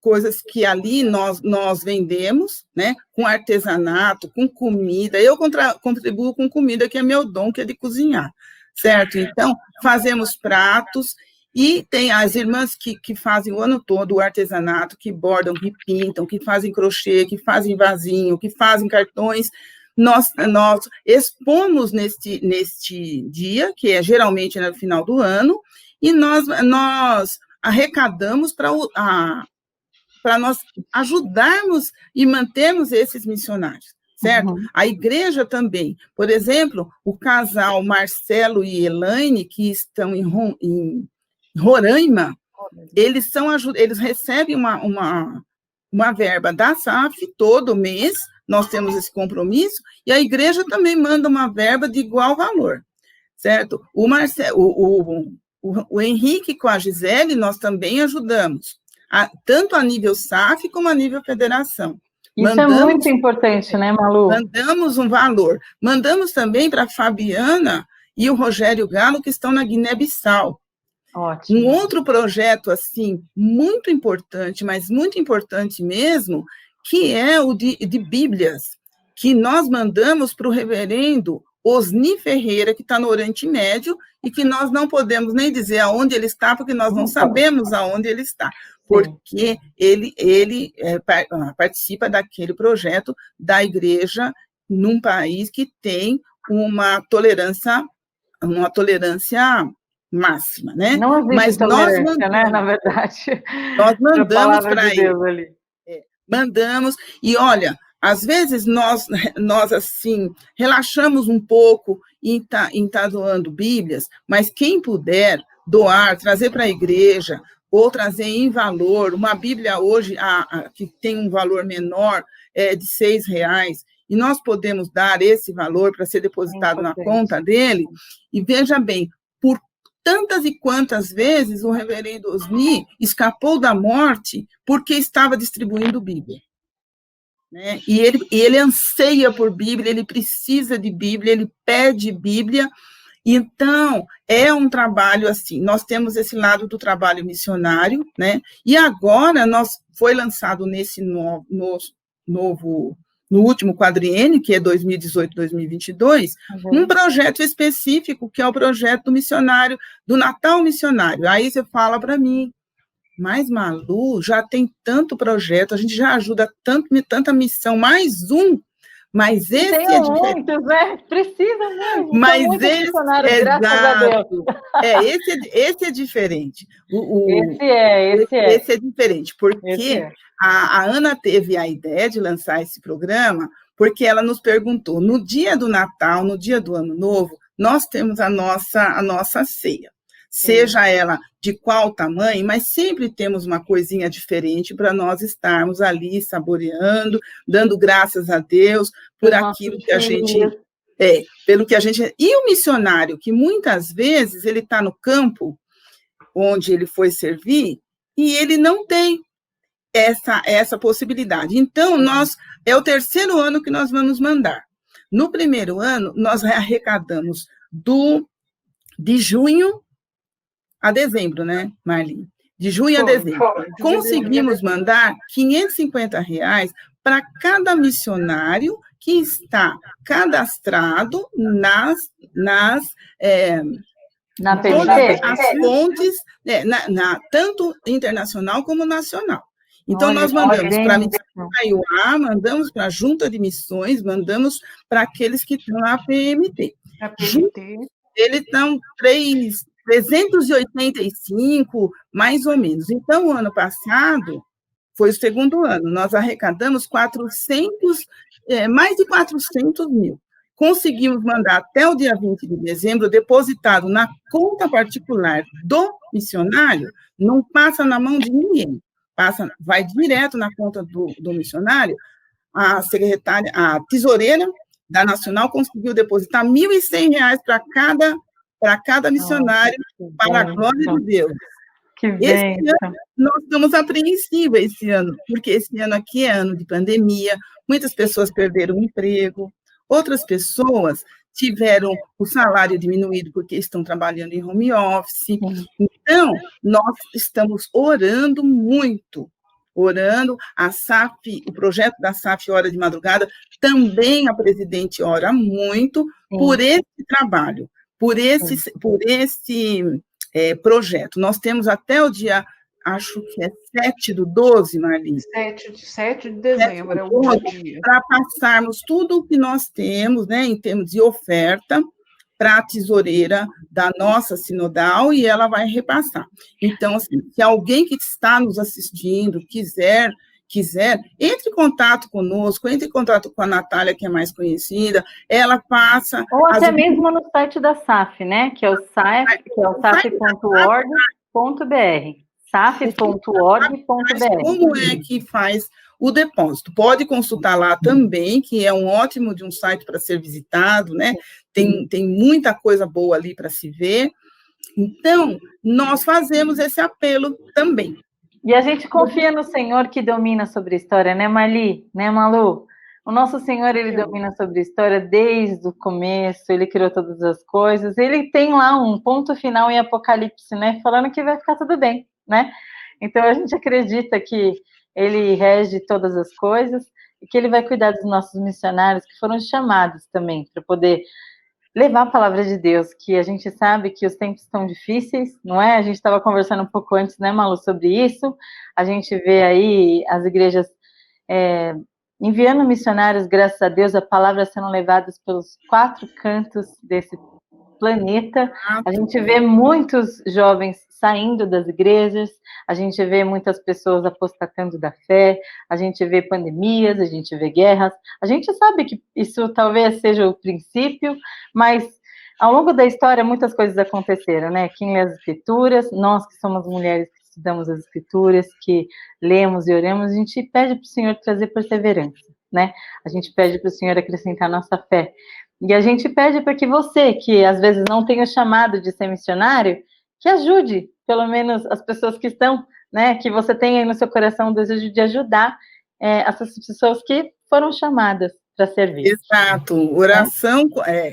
coisas que ali nós vendemos, né? Com artesanato, com comida. Eu contribuo com comida, que é meu dom, que é de cozinhar, certo? Então, fazemos pratos, e tem as irmãs que fazem o ano todo o artesanato, que bordam, que pintam, que fazem crochê, que fazem vasinho, que fazem cartões. Nós expomos neste dia, que é geralmente no final do ano, e nós arrecadamos para nós ajudarmos e mantermos esses missionários, certo? A igreja também. Por exemplo, o casal Marcelo e Elaine, que estão em Roraima, eles recebem uma verba da SAF todo mês, nós temos esse compromisso, e a igreja também manda uma verba de igual valor, certo? O Henrique com a Gisele, nós também ajudamos, tanto a nível SAF como a nível federação. Isso é muito importante, né, Malu? Mandamos um valor. Mandamos também para a Fabiana e o Rogério Galo, que estão na Guiné-Bissau. Ótimo. Um outro projeto, assim, muito importante, mas muito importante mesmo, que é o de Bíblias, que nós mandamos para o reverendo Osni Ferreira, que está no Oriente Médio, e que nós não podemos nem dizer aonde ele está, porque nós não sabemos aonde ele está, porque ele participa daquele projeto da igreja num país que tem uma tolerância máxima, né? Não existe mas tolerância, né, na verdade. Nós mandamos para ele. Ali. Mandamos, e olha, às vezes nós assim, relaxamos um pouco em tá doando Bíblias, mas quem puder doar, trazer para a igreja, ou trazer em valor, uma Bíblia hoje que tem um valor menor, de R$6, e nós podemos dar esse valor para ser depositado na conta dele, e veja bem, por tantas e quantas vezes o reverendo Osni escapou da morte porque estava distribuindo Bíblia. Né? E ele anseia por Bíblia, ele precisa de Bíblia, ele pede Bíblia. Então, é um trabalho assim, nós temos esse lado do trabalho missionário, né? E agora foi lançado no último quadriênio, que é 2018-2022, um projeto específico, que é o projeto do missionário, do Natal Missionário. Aí você fala para mim, mas, Malu, já tem tanto projeto, a gente já ajuda tanta missão, mais um, mas esse tem muitos, né? Precisa mesmo. Mas esse, graças a Deus. Esse é diferente. Esse é diferente, porque a Ana teve a ideia de lançar esse programa, porque ela nos perguntou, no dia do Natal, no dia do Ano Novo, nós temos a nossa ceia. Seja ela de qual tamanho, mas sempre temos uma coisinha diferente para nós estarmos ali saboreando, dando graças a Deus por aquilo que a gente pelo que a gente. E o missionário, que muitas vezes ele está no campo onde ele foi servir e ele não tem essa possibilidade. Então, é o terceiro ano que nós vamos mandar. No primeiro ano, nós arrecadamos de junho a dezembro, né, Marli? De junho a dezembro. Conseguimos mandar R$550 para cada missionário que está cadastrado na todas as fontes, tanto internacional como nacional. Então, nós mandamos para a Missão Kaiowá, mandamos para a Junta de Missões, mandamos para aqueles que estão na PMT. Eles estão 385, mais ou menos. Então, o ano passado, foi o segundo ano, nós arrecadamos mais de 400 mil. Conseguimos mandar até o dia 20 de dezembro, depositado na conta particular do missionário, não passa na mão de ninguém, vai direto na conta do missionário. A secretária, a tesoureira da Nacional conseguiu depositar R$ 1.100 para cada missionário, para a glória de Deus. Esse ano, nós estamos apreensivos esse ano, porque esse ano aqui é ano de pandemia, muitas pessoas perderam o emprego, outras pessoas tiveram o salário diminuído porque estão trabalhando em home office. Então, nós estamos orando muito, a SAF, o projeto da SAF Hora de Madrugada, também a presidente ora muito por esse trabalho, por esse projeto. Nós temos até o dia, acho que é 7/12, Marli. 7 de dezembro, é o último dia. Para passarmos tudo o que nós temos, né, em termos de oferta, para a tesoureira da nossa sinodal, e ela vai repassar. Então, assim, se alguém que está nos assistindo quiser, entre em contato conosco, entre em contato com a Natália, que é mais conhecida, ela passa... Ou até mesmo no site da SAF, né? Que é o saf.org.br. saf.org.br. Como é que faz o depósito? Pode consultar lá também, que é um ótimo de um site para ser visitado, né? Tem muita coisa boa ali para se ver. Então, nós fazemos esse apelo também. E a gente confia no Senhor que domina sobre a história, né, Marli? Né, Malu? O nosso Senhor, ele domina sobre a história desde o começo, ele criou todas as coisas, ele tem lá um ponto final em Apocalipse, né, falando que vai ficar tudo bem, né? Então, a gente acredita que ele rege todas as coisas e que ele vai cuidar dos nossos missionários que foram chamados também para poder levar a palavra de Deus, que a gente sabe que os tempos estão difíceis, não é? A gente estava conversando um pouco antes, né, Malu, sobre isso. A gente vê aí as igrejas enviando missionários, graças a Deus, a palavra sendo levadas pelos 4 cantos desse planeta. A gente vê muitos jovens saindo das igrejas, a gente vê muitas pessoas apostatando da fé, a gente vê pandemias, a gente vê guerras, a gente sabe que isso talvez seja o princípio, mas ao longo da história muitas coisas aconteceram, né? Quem lê as escrituras, nós que somos mulheres que estudamos as escrituras, que lemos e oramos, a gente pede para o Senhor trazer perseverança, né? A gente pede para o Senhor acrescentar nossa fé, e a gente pede para que você, que às vezes não tem o chamado de ser missionário, que ajude, pelo menos, as pessoas que estão, né, que você tem aí no seu coração o desejo de ajudar essas pessoas que foram chamadas para servir. Exato, oração,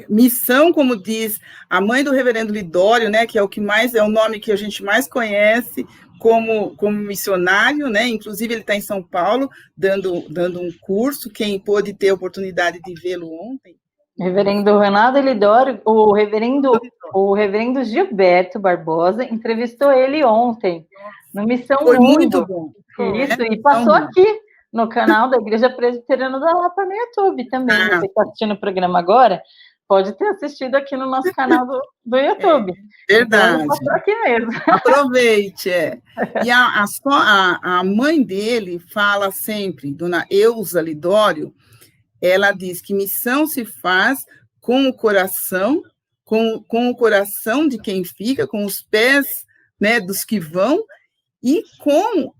missão, como diz a mãe do reverendo Lidório, né, que é o nome que a gente mais conhece como missionário, né, inclusive ele está em São Paulo, dando um curso, quem pôde ter a oportunidade de vê-lo ontem. Reverendo Renato Lidório, o reverendo Gilberto Barbosa entrevistou ele ontem, no Missão Foi Mundo. Muito bom. Isso, e passou aqui no canal da Igreja Presbiteriana da Lapa no YouTube também. Você que está assistindo o programa agora, pode ter assistido aqui no nosso canal do YouTube. Verdade. Então, passou aqui mesmo. Aproveite, E a mãe dele fala sempre, dona Eusa Lidório, ela diz que missão se faz com o coração, com o coração de quem fica, com os pés, né, dos que vão, e com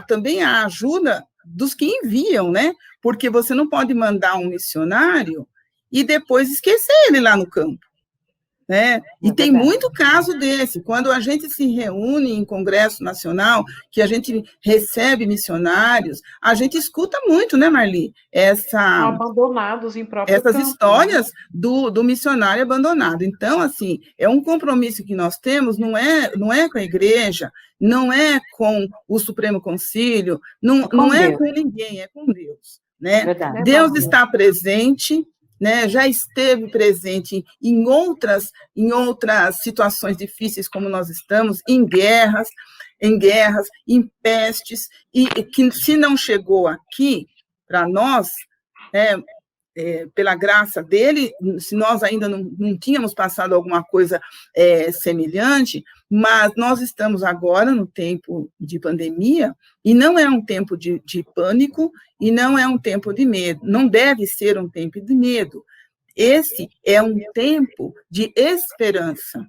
também a ajuda dos que enviam, né? Porque você não pode mandar um missionário e depois esquecer ele lá no campo, né? E tem muito caso desse, quando a gente se reúne em congresso nacional, que a gente recebe missionários, a gente escuta muito, né, Marli? Abandonados em próprio essas campo, histórias, né? do missionário abandonado. Então, assim, é um compromisso que nós temos, não é com a igreja, não é com o Supremo Concílio, não é com ninguém, é com Deus, né? Deus está presente, né, já esteve presente em outras situações difíceis como nós estamos, em guerras, em pestes, e que se não chegou aqui para nós, né, pela graça dele, se nós ainda não tínhamos passado alguma coisa semelhante, Mas nós estamos agora no tempo de pandemia, e não é um tempo de pânico, e não é um tempo de medo, não deve ser um tempo de medo. Esse é um tempo de esperança,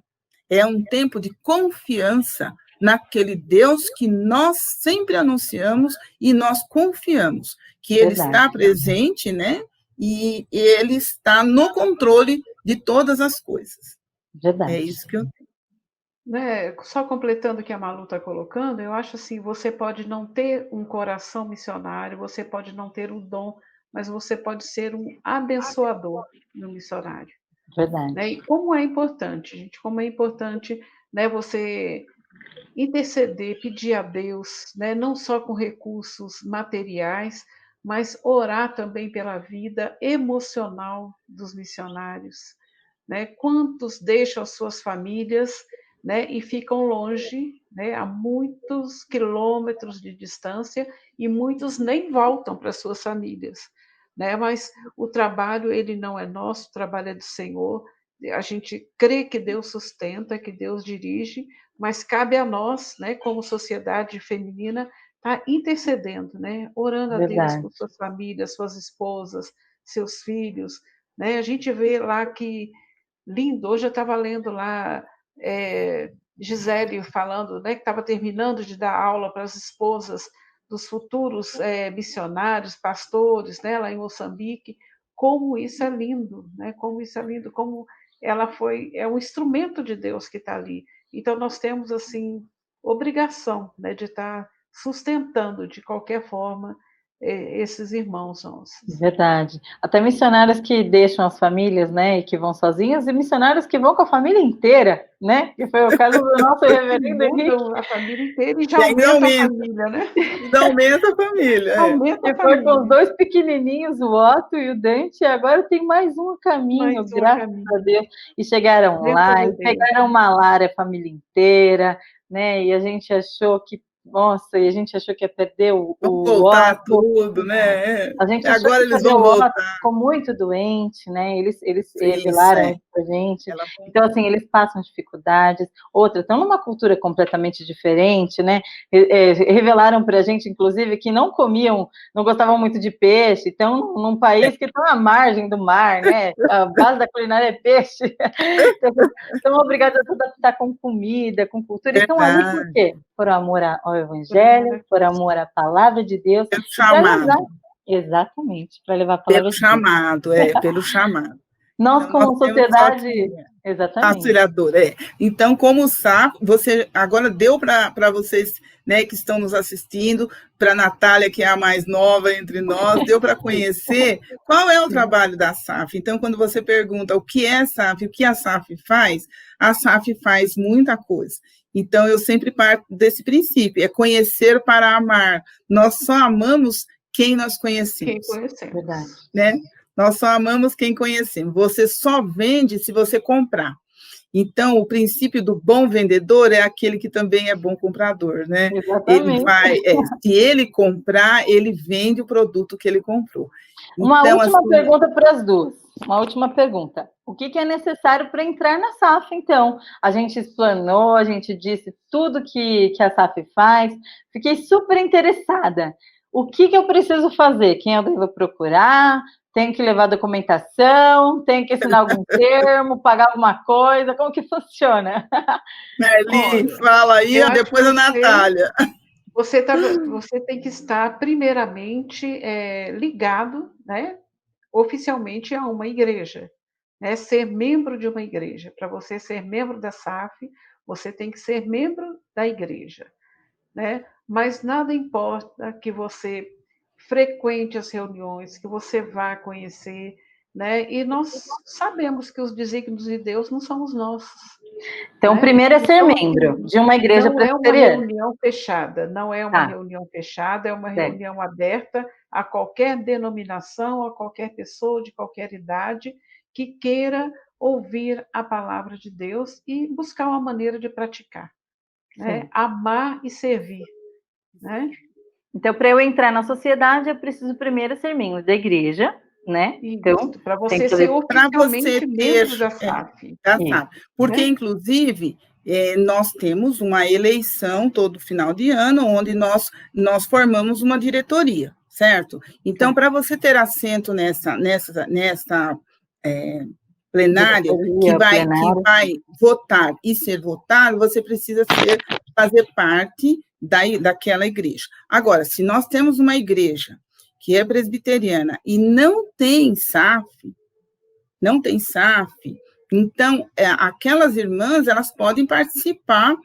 é um tempo de confiança naquele Deus que nós sempre anunciamos e nós confiamos, que Ele está presente, né? E Ele está no controle de todas as coisas. Verdade. É isso que eu tenho. Só completando o que a Malu está colocando, eu acho assim, você pode não ter um coração missionário, você pode não ter um dom, mas você pode ser um abençoador no missionário. Verdade. Né? E como é importante, gente, como é importante, né, você interceder, pedir a Deus, né, não só com recursos materiais, mas orar também pela vida emocional dos missionários. Né? Quantos deixam as suas famílias, né, e ficam longe, né, a muitos quilômetros de distância, e muitos nem voltam para suas famílias. Né? Mas o trabalho, ele não é nosso, o trabalho é do Senhor. A gente crê que Deus sustenta, que Deus dirige, mas cabe a nós, né, como sociedade feminina, estar intercedendo, né, orando a Deus por suas famílias, suas esposas, seus filhos. Né? A gente vê lá que lindo, hoje eu estava lendo lá Gisele falando, né, que estava terminando de dar aula para as esposas dos futuros missionários, pastores, né, lá em Moçambique, como isso é lindo, né, como isso é lindo, como ela é um instrumento de Deus que está ali. Então nós temos assim obrigação, né, de estar sustentando de qualquer forma esses irmãos nossos. Verdade. Até missionários que deixam as famílias, né, e que vão sozinhos, e missionários que vão com a família inteira, né, que foi o caso do nosso reverendo Henrique. A família inteira e já aumenta a família, né? Ainda aumenta a família. Aumenta a foi família. com os dois pequenininhos, o Otto e o Dante, e agora tem mais um caminho, graças a Deus. E chegaram lá, e pegaram uma Lara, a família inteira, né, e a gente achou que nossa, e a gente achou que ia perder o voltar Otto, tudo, né? A gente achou agora que eles vão voltar. Ficou muito doente, né? Eles revelaram isso pra gente. Então, assim, eles passam dificuldades. Outra, estão numa cultura completamente diferente, né? Revelaram pra gente, inclusive, que não gostavam muito de peixe. Então, num país que está à margem do mar, né? A base da culinária é peixe. Então, obrigados a se adaptar com comida, com cultura. Então, ali por quê? Por amor ao Evangelho, por amor à palavra de Deus. Pelo chamado. Exatamente, para levar a palavra de Deus. Pelo chamado. Nós, então, como sociedade... Exatamente. Auxiliador, Então, como SAF, você agora deu para vocês, né, que estão nos assistindo, para a Natália, que é a mais nova entre nós, deu para conhecer qual é o trabalho da SAF. Então, quando você pergunta o que é SAF, o que a SAF faz muita coisa. Então, eu sempre parto desse princípio, é conhecer para amar. Nós só amamos quem nós conhecemos. Quem conhecemos. Verdade. Né? Nós só amamos quem conhecemos. Você só vende se você comprar. Então, o princípio do bom vendedor é aquele que também é bom comprador, né? Exatamente. Se ele comprar, ele vende o produto que ele comprou. Uma última pergunta para as duas. Uma última pergunta. O que é necessário para entrar na SAF, então? A gente explanou, a gente disse tudo que a SAF faz. Fiquei super interessada. O que eu preciso fazer? Quem eu devo procurar? Tem que levar documentação? Tem que assinar algum termo? Pagar alguma coisa? Como que funciona? Merli, fala aí, depois a Natália. Você tem que estar, primeiramente, ligado, né, oficialmente a uma igreja. Né, ser membro de uma igreja. Para você ser membro da SAF, você tem que ser membro da igreja. Né? Mas nada importa que você frequente as reuniões, que você vá conhecer, né? E nós sabemos que os desígnios de Deus não são os nossos. Então, né? Primeiro é ser membro de uma igreja presbiteriana. Não é uma reunião fechada, não é uma reunião fechada, é uma reunião aberta a qualquer denominação, a qualquer pessoa de qualquer idade que queira ouvir a palavra de Deus e buscar uma maneira de praticar. Né? Amar e servir. Né? Então, para eu entrar na sociedade, eu preciso primeiro ser membro da igreja, né? Então, para você ser oficialmente membro da SAF. Porque, inclusive, nós temos uma eleição todo final de ano, onde nós formamos uma diretoria, certo? Então, para você ter assento nessa plenária, que vai votar e ser votado, você precisa fazer parte daquela igreja. Agora, se nós temos uma igreja que é presbiteriana e não tem SAF, então, aquelas irmãs, elas podem participar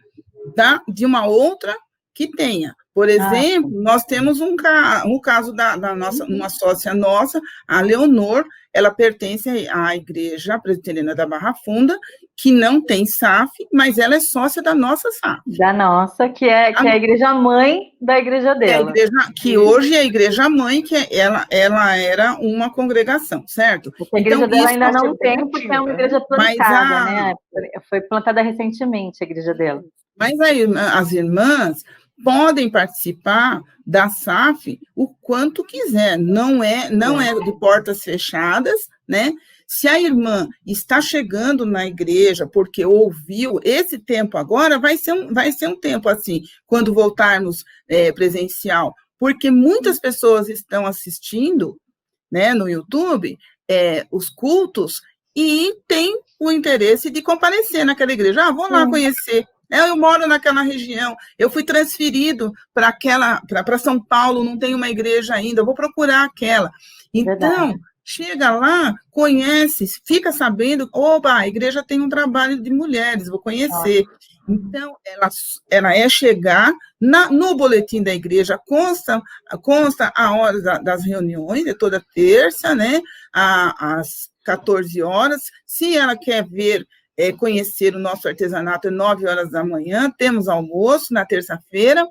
de uma outra que tenha. Por exemplo, nós temos um caso da nossa, uma sócia nossa, a Leonor, ela pertence à Igreja Presbiteriana da Barra Funda, que não tem SAF, mas ela é sócia da nossa SAF. Da nossa, que é a igreja mãe da igreja dela. Que hoje é a igreja mãe, que ela era uma congregação, certo? Porque a igreja dela ainda não tem, porque é uma igreja plantada, né? Foi plantada recentemente a igreja dela. Mas aí as irmãs podem participar da SAF o quanto quiser, não é de portas fechadas, né? Se a irmã está chegando na igreja porque ouviu, esse tempo agora vai ser um tempo assim, quando voltarmos presencial, porque muitas pessoas estão assistindo, né, no YouTube, os cultos, e tem o interesse de comparecer naquela igreja. Vou lá conhecer. Eu moro naquela região, eu fui transferido para São Paulo, não tem uma igreja ainda, vou procurar aquela. Então, chega lá, conhece, fica sabendo, opa, a igreja tem um trabalho de mulheres, vou conhecer. Então, ela é chegar, no boletim da igreja consta a hora das reuniões, de toda terça, né, às 14 horas, se ela quer conhecer o nosso artesanato, é 9 horas da manhã, temos almoço na terça-feira,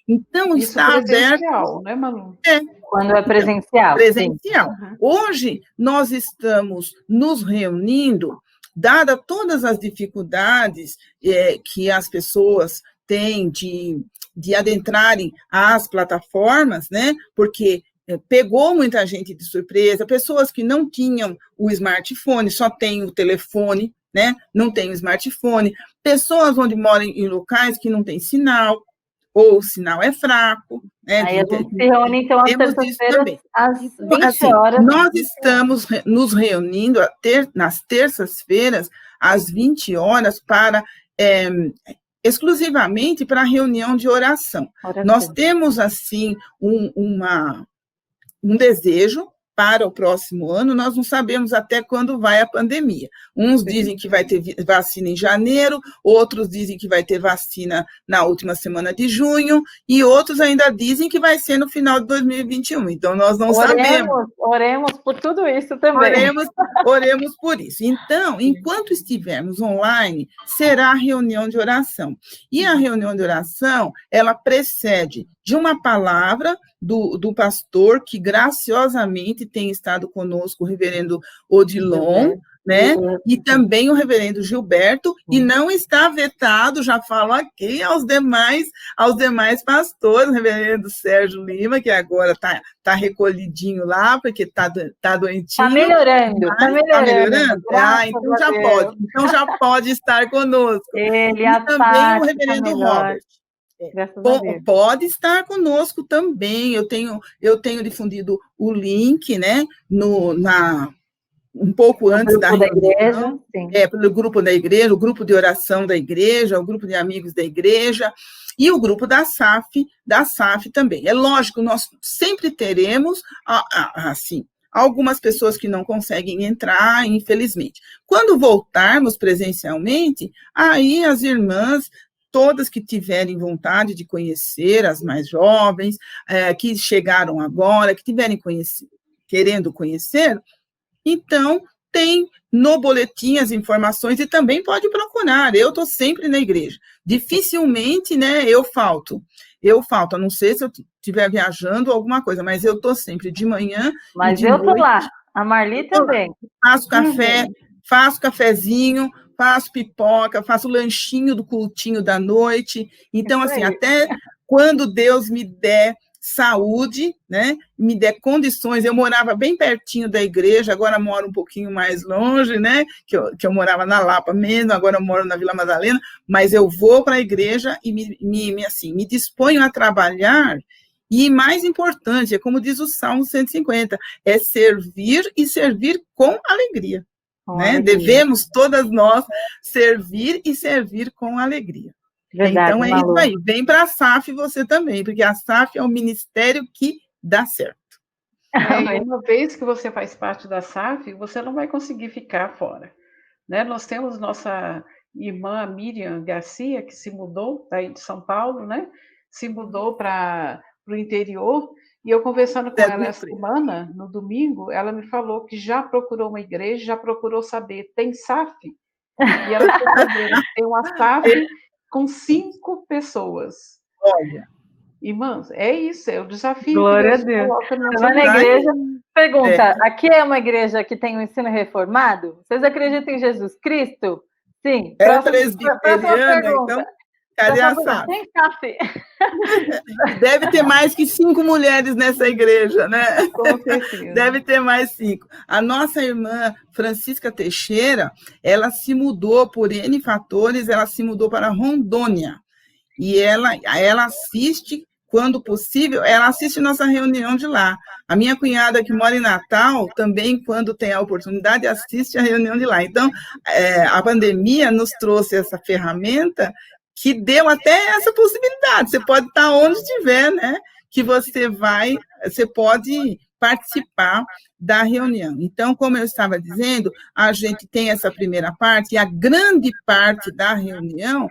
então isso está presencial, aberto. Né, Malu? Quando é presencial. Presencial. Hoje, nós estamos nos reunindo, dada todas as dificuldades que as pessoas têm de adentrarem as plataformas, né, porque pegou muita gente de surpresa, pessoas que não tinham o smartphone, só tem o telefone, né? Não tem o smartphone, pessoas onde moram em locais que não tem sinal, ou o sinal é fraco. Né? Aí a gente se reúne, então, às terças-feiras, às 20 assim, horas. Nós estamos nos reunindo nas terças-feiras, às 20 horas, exclusivamente para reunião de oração. Nós temos, assim, um desejo para o próximo ano, nós não sabemos até quando vai a pandemia. Uns dizem que vai ter vacina em janeiro, outros dizem que vai ter vacina na última semana de junho, e outros ainda dizem que vai ser no final de 2021. Então, nós não sabemos. Oremos por tudo isso também. Oremos por isso. Então, enquanto estivermos online, será a reunião de oração. E a reunião de oração, ela precede de uma palavra do pastor, que graciosamente tem estado conosco, o reverendo Odilon, né? E também o reverendo Gilberto, e não está vetado, já falo aqui, aos demais pastores, o reverendo Sérgio Lima, que agora está recolhidinho lá, porque está doentinho. Está melhorando. Então já pode estar conosco. Ele, e também o reverendo Robert. Pode estar conosco também. Eu tenho difundido o link, né, um pouco antes da reunião, pelo grupo da igreja, o grupo de oração da igreja, o grupo de amigos da igreja, e o grupo da SAF também. É lógico, nós sempre teremos, assim, algumas pessoas que não conseguem entrar, infelizmente. Quando voltarmos presencialmente, aí as irmãs, todas que tiverem vontade de conhecer, as mais jovens, que chegaram agora, que estiverem querendo conhecer, então tem no boletim as informações e também pode procurar. Eu estou sempre na igreja. Dificilmente, né, eu falto, a não ser se eu estiver viajando ou alguma coisa, mas eu estou sempre de manhã. Mas eu estou lá, a Marli também. Faço café, faço cafezinho, faço pipoca, faço lanchinho do cultinho da noite. Então, assim, até quando Deus me der saúde, né? Me der condições. Eu morava bem pertinho da igreja, agora moro um pouquinho mais longe, né? Que eu morava na Lapa mesmo, agora eu moro na Vila Madalena, mas eu vou para a igreja e me disponho a trabalhar. E mais importante, é como diz o Salmo 150, é servir e servir com alegria. Né? Devemos todas nós servir e servir com alegria. Verdade, então, é Malu. Isso aí. Vem para a SAF você também, porque a SAF é um ministério que dá certo. E uma vez que você faz parte da SAF, você não vai conseguir ficar fora. Né? Nós temos nossa irmã Miriam Garcia, que se mudou daí de São Paulo, né? Se mudou para o interior, e eu conversando com ela essa semana, no domingo, ela me falou que já procurou uma igreja, já procurou saber, tem SAF? E ela tem uma SAF com 5 pessoas. Olha. Irmãs, é isso, é o desafio. Glória a Deus. Você vai na igreja, pergunta, aqui é uma igreja que tem um ensino reformado? Vocês acreditam em Jesus Cristo? Sim. É presbiteriana, então... Cadê a SAF? Tem SAF. Deve ter mais que 5 mulheres nessa igreja, né? Com certeza. Deve ter mais 5. A nossa irmã Francisca Teixeira, ela se mudou por N fatores, ela se mudou para Rondônia. E ela assiste, quando possível, ela assiste nossa reunião de lá. A minha cunhada, que mora em Natal, também, quando tem a oportunidade, assiste a reunião de lá. Então, a pandemia nos trouxe essa ferramenta que deu até essa possibilidade. Você pode estar onde estiver, né? Que você pode participar da reunião. Então, como eu estava dizendo, a gente tem essa primeira parte, e a grande parte da reunião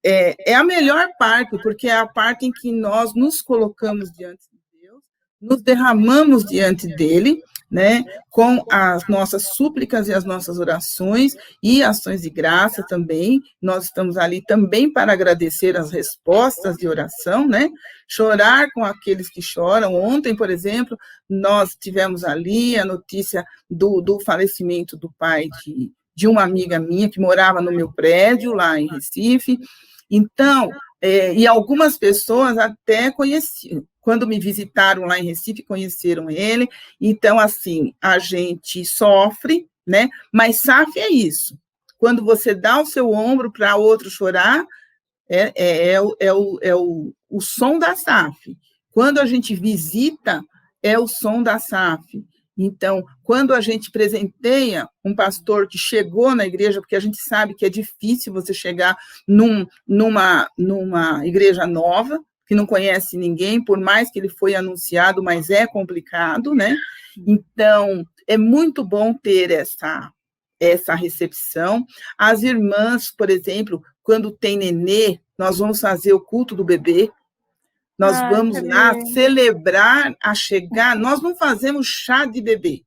é a melhor parte, porque é a parte em que nós nos colocamos diante de Deus, nos derramamos diante dele, né, com as nossas súplicas e as nossas orações e ações de graça também. Nós estamos ali também para agradecer as respostas de oração, né? Chorar com aqueles que choram. Ontem, por exemplo, nós tivemos ali a notícia do falecimento do pai de uma amiga minha que morava no meu prédio, lá em Recife. Então, e algumas pessoas até conheciam, quando me visitaram lá em Recife, conheceram ele. Então, assim, a gente sofre, né? Mas SAF é isso. Quando você dá o seu ombro para outro chorar, o som da SAF. Quando a gente visita, é o som da SAF. Então, quando a gente presenteia um pastor que chegou na igreja, porque a gente sabe que é difícil você chegar numa igreja nova, que não conhece ninguém, por mais que ele foi anunciado, mas é complicado, né? Então, é muito bom ter essa recepção. As irmãs, por exemplo, quando tem nenê, nós vamos fazer o culto do bebê, nós vamos lá celebrar a chegada. Nós não fazemos chá de bebê.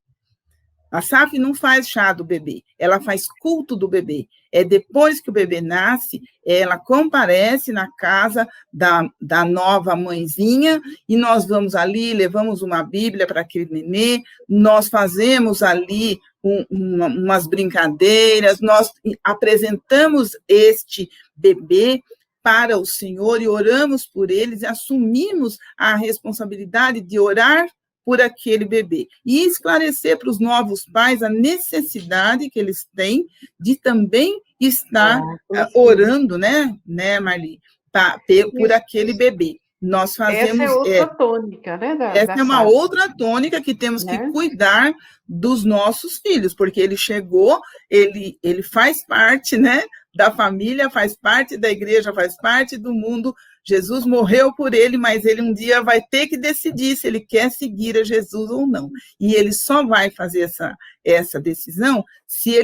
A SAF não faz chá do bebê, ela faz culto do bebê. É depois que o bebê nasce, ela comparece na casa da nova mãezinha, e nós vamos ali, levamos uma Bíblia para aquele nenê, nós fazemos ali umas brincadeiras, nós apresentamos este bebê para o Senhor e oramos por eles, e assumimos a responsabilidade de orar por aquele bebê e esclarecer para os novos pais a necessidade que eles têm de também estar orando, né, Marli, por aquele bebê. Nós fazemos... Essa é outra tônica, né? Essa é uma outra tônica que temos que cuidar dos nossos filhos, porque ele chegou, ele faz parte, né, da família, faz parte da igreja, faz parte do mundo. Jesus morreu por ele, mas ele um dia vai ter que decidir se ele quer seguir a Jesus ou não. E ele só vai fazer essa decisão se,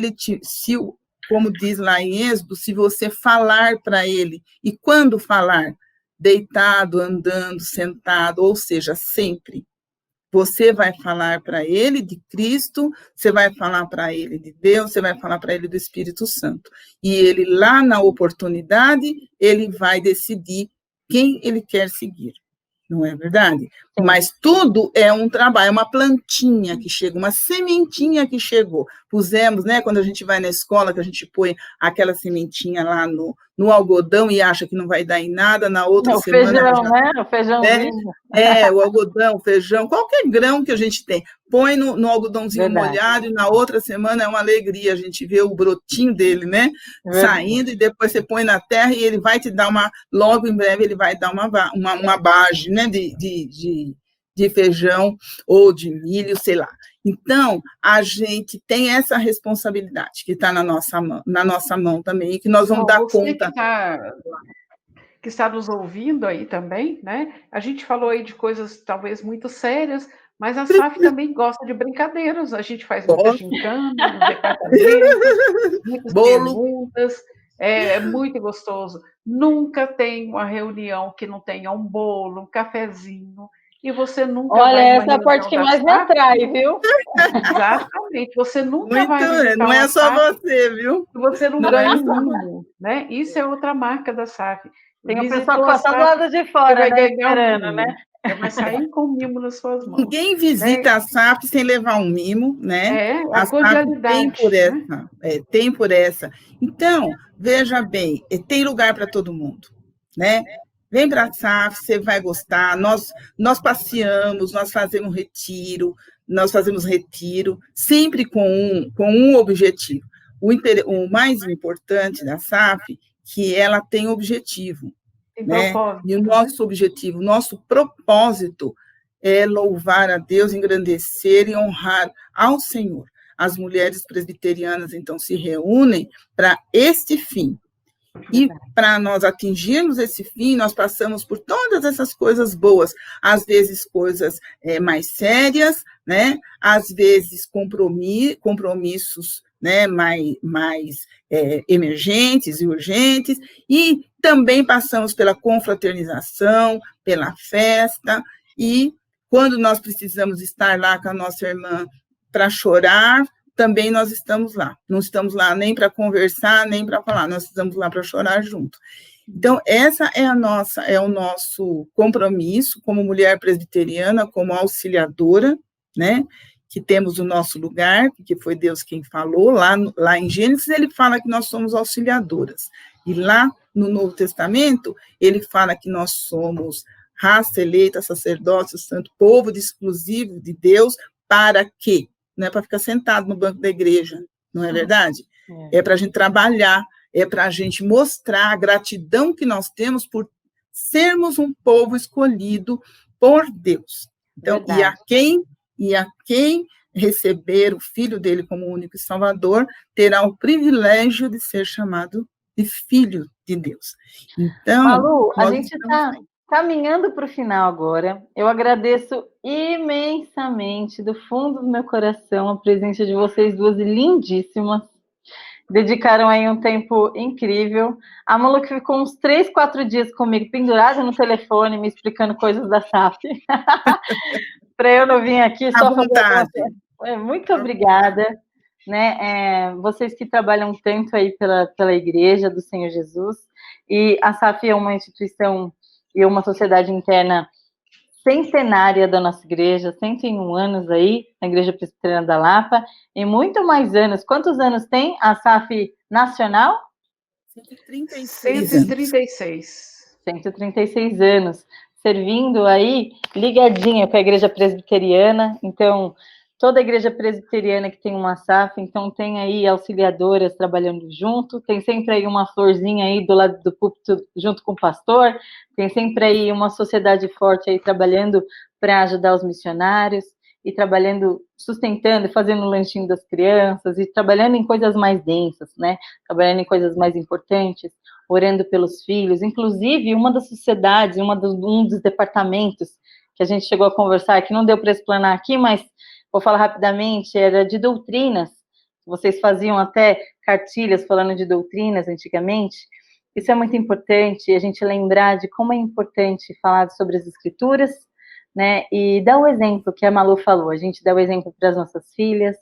como diz lá em Êxodo, se você falar para ele. E quando falar? Deitado, andando, sentado, ou seja, sempre. Você vai falar para ele de Cristo, você vai falar para ele de Deus, você vai falar para ele do Espírito Santo. E ele, lá na oportunidade, ele vai decidir quem ele quer seguir. Não é verdade? Mas tudo é um trabalho, é uma plantinha que chega, uma sementinha que chegou. Pusemos, né, quando a gente vai na escola, que a gente põe aquela sementinha lá no algodão e acha que não vai dar em nada, na outra semana... Feijão, né? O feijãozinho. O algodão, o feijão, qualquer grão que a gente tem. Põe no algodãozinho molhado e na outra semana é uma alegria, a gente vê o brotinho dele, né, saindo, e depois você põe na terra e ele vai te dar logo em breve ele vai dar uma base, né, de feijão ou de milho, sei lá. Então, a gente tem essa responsabilidade que está na nossa mão também, e que nós vamos dar conta. Que está nos ouvindo aí também, né? A gente falou aí de coisas talvez muito sérias, mas a SAF também gosta de brincadeiras. A gente faz muita gincana nos departamentos, muitas perguntas, é muito gostoso. Nunca tem uma reunião que não tenha um bolo, um cafezinho, e você nunca Olha, vai... essa é a parte que mais me atrai, viu? Exatamente, você nunca vai visitar não é só você, viu? Você não ganha um mimo, né? Isso é outra marca da SAF. Tem o pessoal que passa do lado de fora, né, esperando, né? Vai sair com o mimo nas suas mãos. Ninguém visita a SAF sem levar um mimo, né? A cordialidade. Tem por essa. Então, veja bem, tem lugar para todo mundo, né? Vem para a SAF, você vai gostar. Nós passeamos, nós fazemos retiro, sempre com um objetivo. O mais importante da SAF, que ela tem objetivo, né? E o nosso objetivo, nosso propósito é louvar a Deus, engrandecer e honrar ao Senhor. As mulheres presbiterianas, então, se reúnem para este fim. E para nós atingirmos esse fim, nós passamos por todas essas coisas boas, às vezes coisas mais sérias, né? Às vezes compromissos, né? mais emergentes e urgentes, e também passamos pela confraternização, pela festa, e quando nós precisamos estar lá com a nossa irmã para chorar, também nós estamos lá. Não estamos lá nem para conversar, nem para falar, nós estamos lá para chorar junto. Então, essa é o nosso compromisso como mulher presbiteriana, como auxiliadora, né? Que temos o nosso lugar, que foi Deus quem falou, lá em Gênesis ele fala que nós somos auxiliadoras, e lá no Novo Testamento ele fala que nós somos raça eleita, sacerdócio, santo povo exclusivo de Deus, para quê? Não é para ficar sentado no banco da igreja, não é verdade? É para a gente trabalhar, é para a gente mostrar a gratidão que nós temos por sermos um povo escolhido por Deus. Então, e a quem receber o Filho dele como único Salvador, terá o privilégio de ser chamado de Filho de Deus. Então, Malu, a gente está caminhando para o final agora. Eu agradeço imensamente, do fundo do meu coração, a presença de vocês duas lindíssimas. Dedicaram aí um tempo incrível. A Malu que ficou uns 3, 4 dias comigo, pendurada no telefone, me explicando coisas da SAF. Para eu não vir aqui só fazer... Muito obrigada. Né? Vocês que trabalham tanto aí pela Igreja do Senhor Jesus. E a SAF é uma instituição e uma sociedade interna centenária da nossa igreja, 101 anos aí, na Igreja Presbiteriana da Lapa, e muito mais anos. Quantos anos tem a SAF nacional? 136 anos, servindo aí, ligadinha com a Igreja Presbiteriana. Então, toda a igreja presbiteriana que tem uma SAF, então tem aí auxiliadoras trabalhando junto, tem sempre aí uma florzinha aí do lado do púlpito junto com o pastor, tem sempre aí uma sociedade forte aí trabalhando para ajudar os missionários, e trabalhando, sustentando, fazendo o lanchinho das crianças, e trabalhando em coisas mais densas, né? Trabalhando em coisas mais importantes, orando pelos filhos. Inclusive, uma das sociedades, um dos departamentos que a gente chegou a conversar, que não deu para explanar aqui, mas vou falar rapidamente, era de doutrinas. Vocês faziam até cartilhas falando de doutrinas antigamente. Isso é muito importante, a gente lembrar de como é importante falar sobre as escrituras, né? E dar o exemplo que a Malu falou. A gente dá o exemplo para as nossas filhas,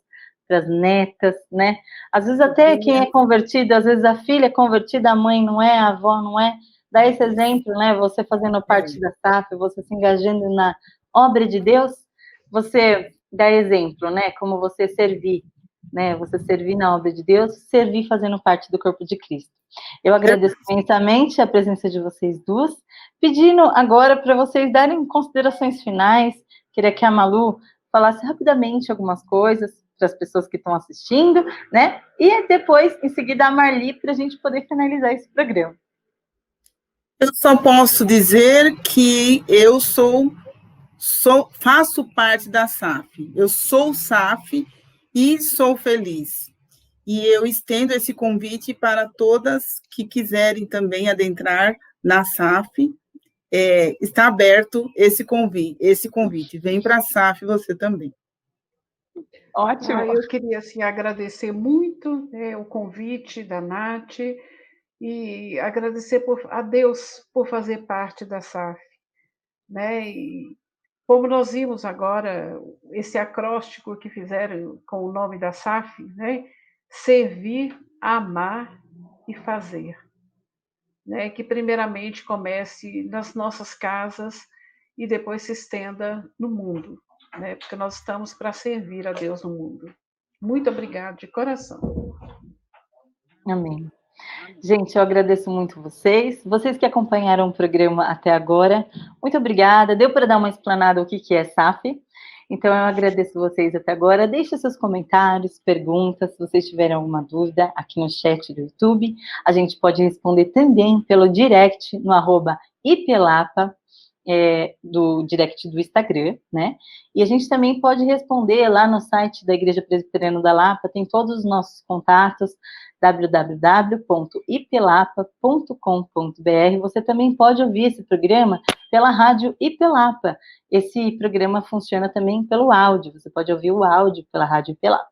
para as netas, né? Às vezes até quem é convertido, às vezes a filha é convertida, a mãe não é, a avó não é. Dá esse exemplo, né? Você fazendo parte da SAF, você se engajando obra de Deus, você dá exemplo, né? Como você servir, né? Você servir na obra de Deus, servir fazendo parte do corpo de Cristo. Eu agradeço imensamente a presença de vocês duas, pedindo agora para vocês darem considerações finais. Queria que a Malu falasse rapidamente algumas coisas para as pessoas que estão assistindo, né? E depois, em seguida, a Marli, para a gente poder finalizar esse programa. Eu só posso dizer que eu faço parte da SAF. Eu sou SAF e sou feliz. E eu estendo esse convite para todas que quiserem também adentrar na SAF. Está aberto esse convite. Vem para a SAF você também. Ótimo. Eu queria assim, agradecer muito, né, o convite da Nath e agradecer a Deus por fazer parte da SAF. Né? E como nós vimos agora, esse acróstico que fizeram com o nome da SAF, né? Servir, amar e fazer. Né? Que primeiramente comece nas nossas casas e depois se estenda no mundo, né? Porque nós estamos para servir a Deus no mundo. Muito obrigada de coração. Amém. Gente, eu agradeço muito vocês que acompanharam o programa até agora. Muito obrigada. Deu para dar uma explanada o que é SAF? Então, eu agradeço vocês até agora. Deixe seus comentários, perguntas, se vocês tiverem alguma dúvida aqui no chat do YouTube. A gente pode responder também pelo direct no @ipelapa, do direct do Instagram, né? E a gente também pode responder lá no site da Igreja Presbiteriana da Lapa, tem todos os nossos contatos, www.ipelapa.com.br. Você também pode ouvir esse programa pela rádio Ipelapa. Esse programa funciona também pelo áudio, você pode ouvir o áudio pela rádio Ipelapa.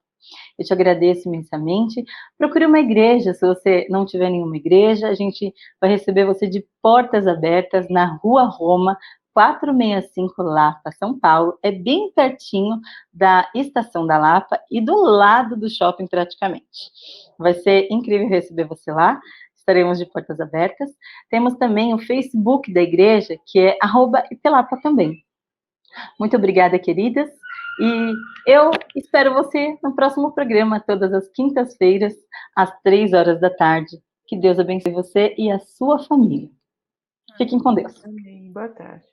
Eu te agradeço imensamente. Procure uma igreja, se você não tiver nenhuma igreja, a gente vai receber você de portas abertas na Rua Roma, 465 Lapa, São Paulo. É bem pertinho da Estação da Lapa e do lado do shopping praticamente. Vai ser incrível receber você lá. Estaremos de portas abertas. Temos também o Facebook da igreja, que é @ipelapa também. Muito obrigada, queridas. E eu espero você no próximo programa, todas as quintas-feiras, às 3 horas da tarde. Que Deus abençoe você e a sua família. Fiquem com Deus. Amém. Boa tarde.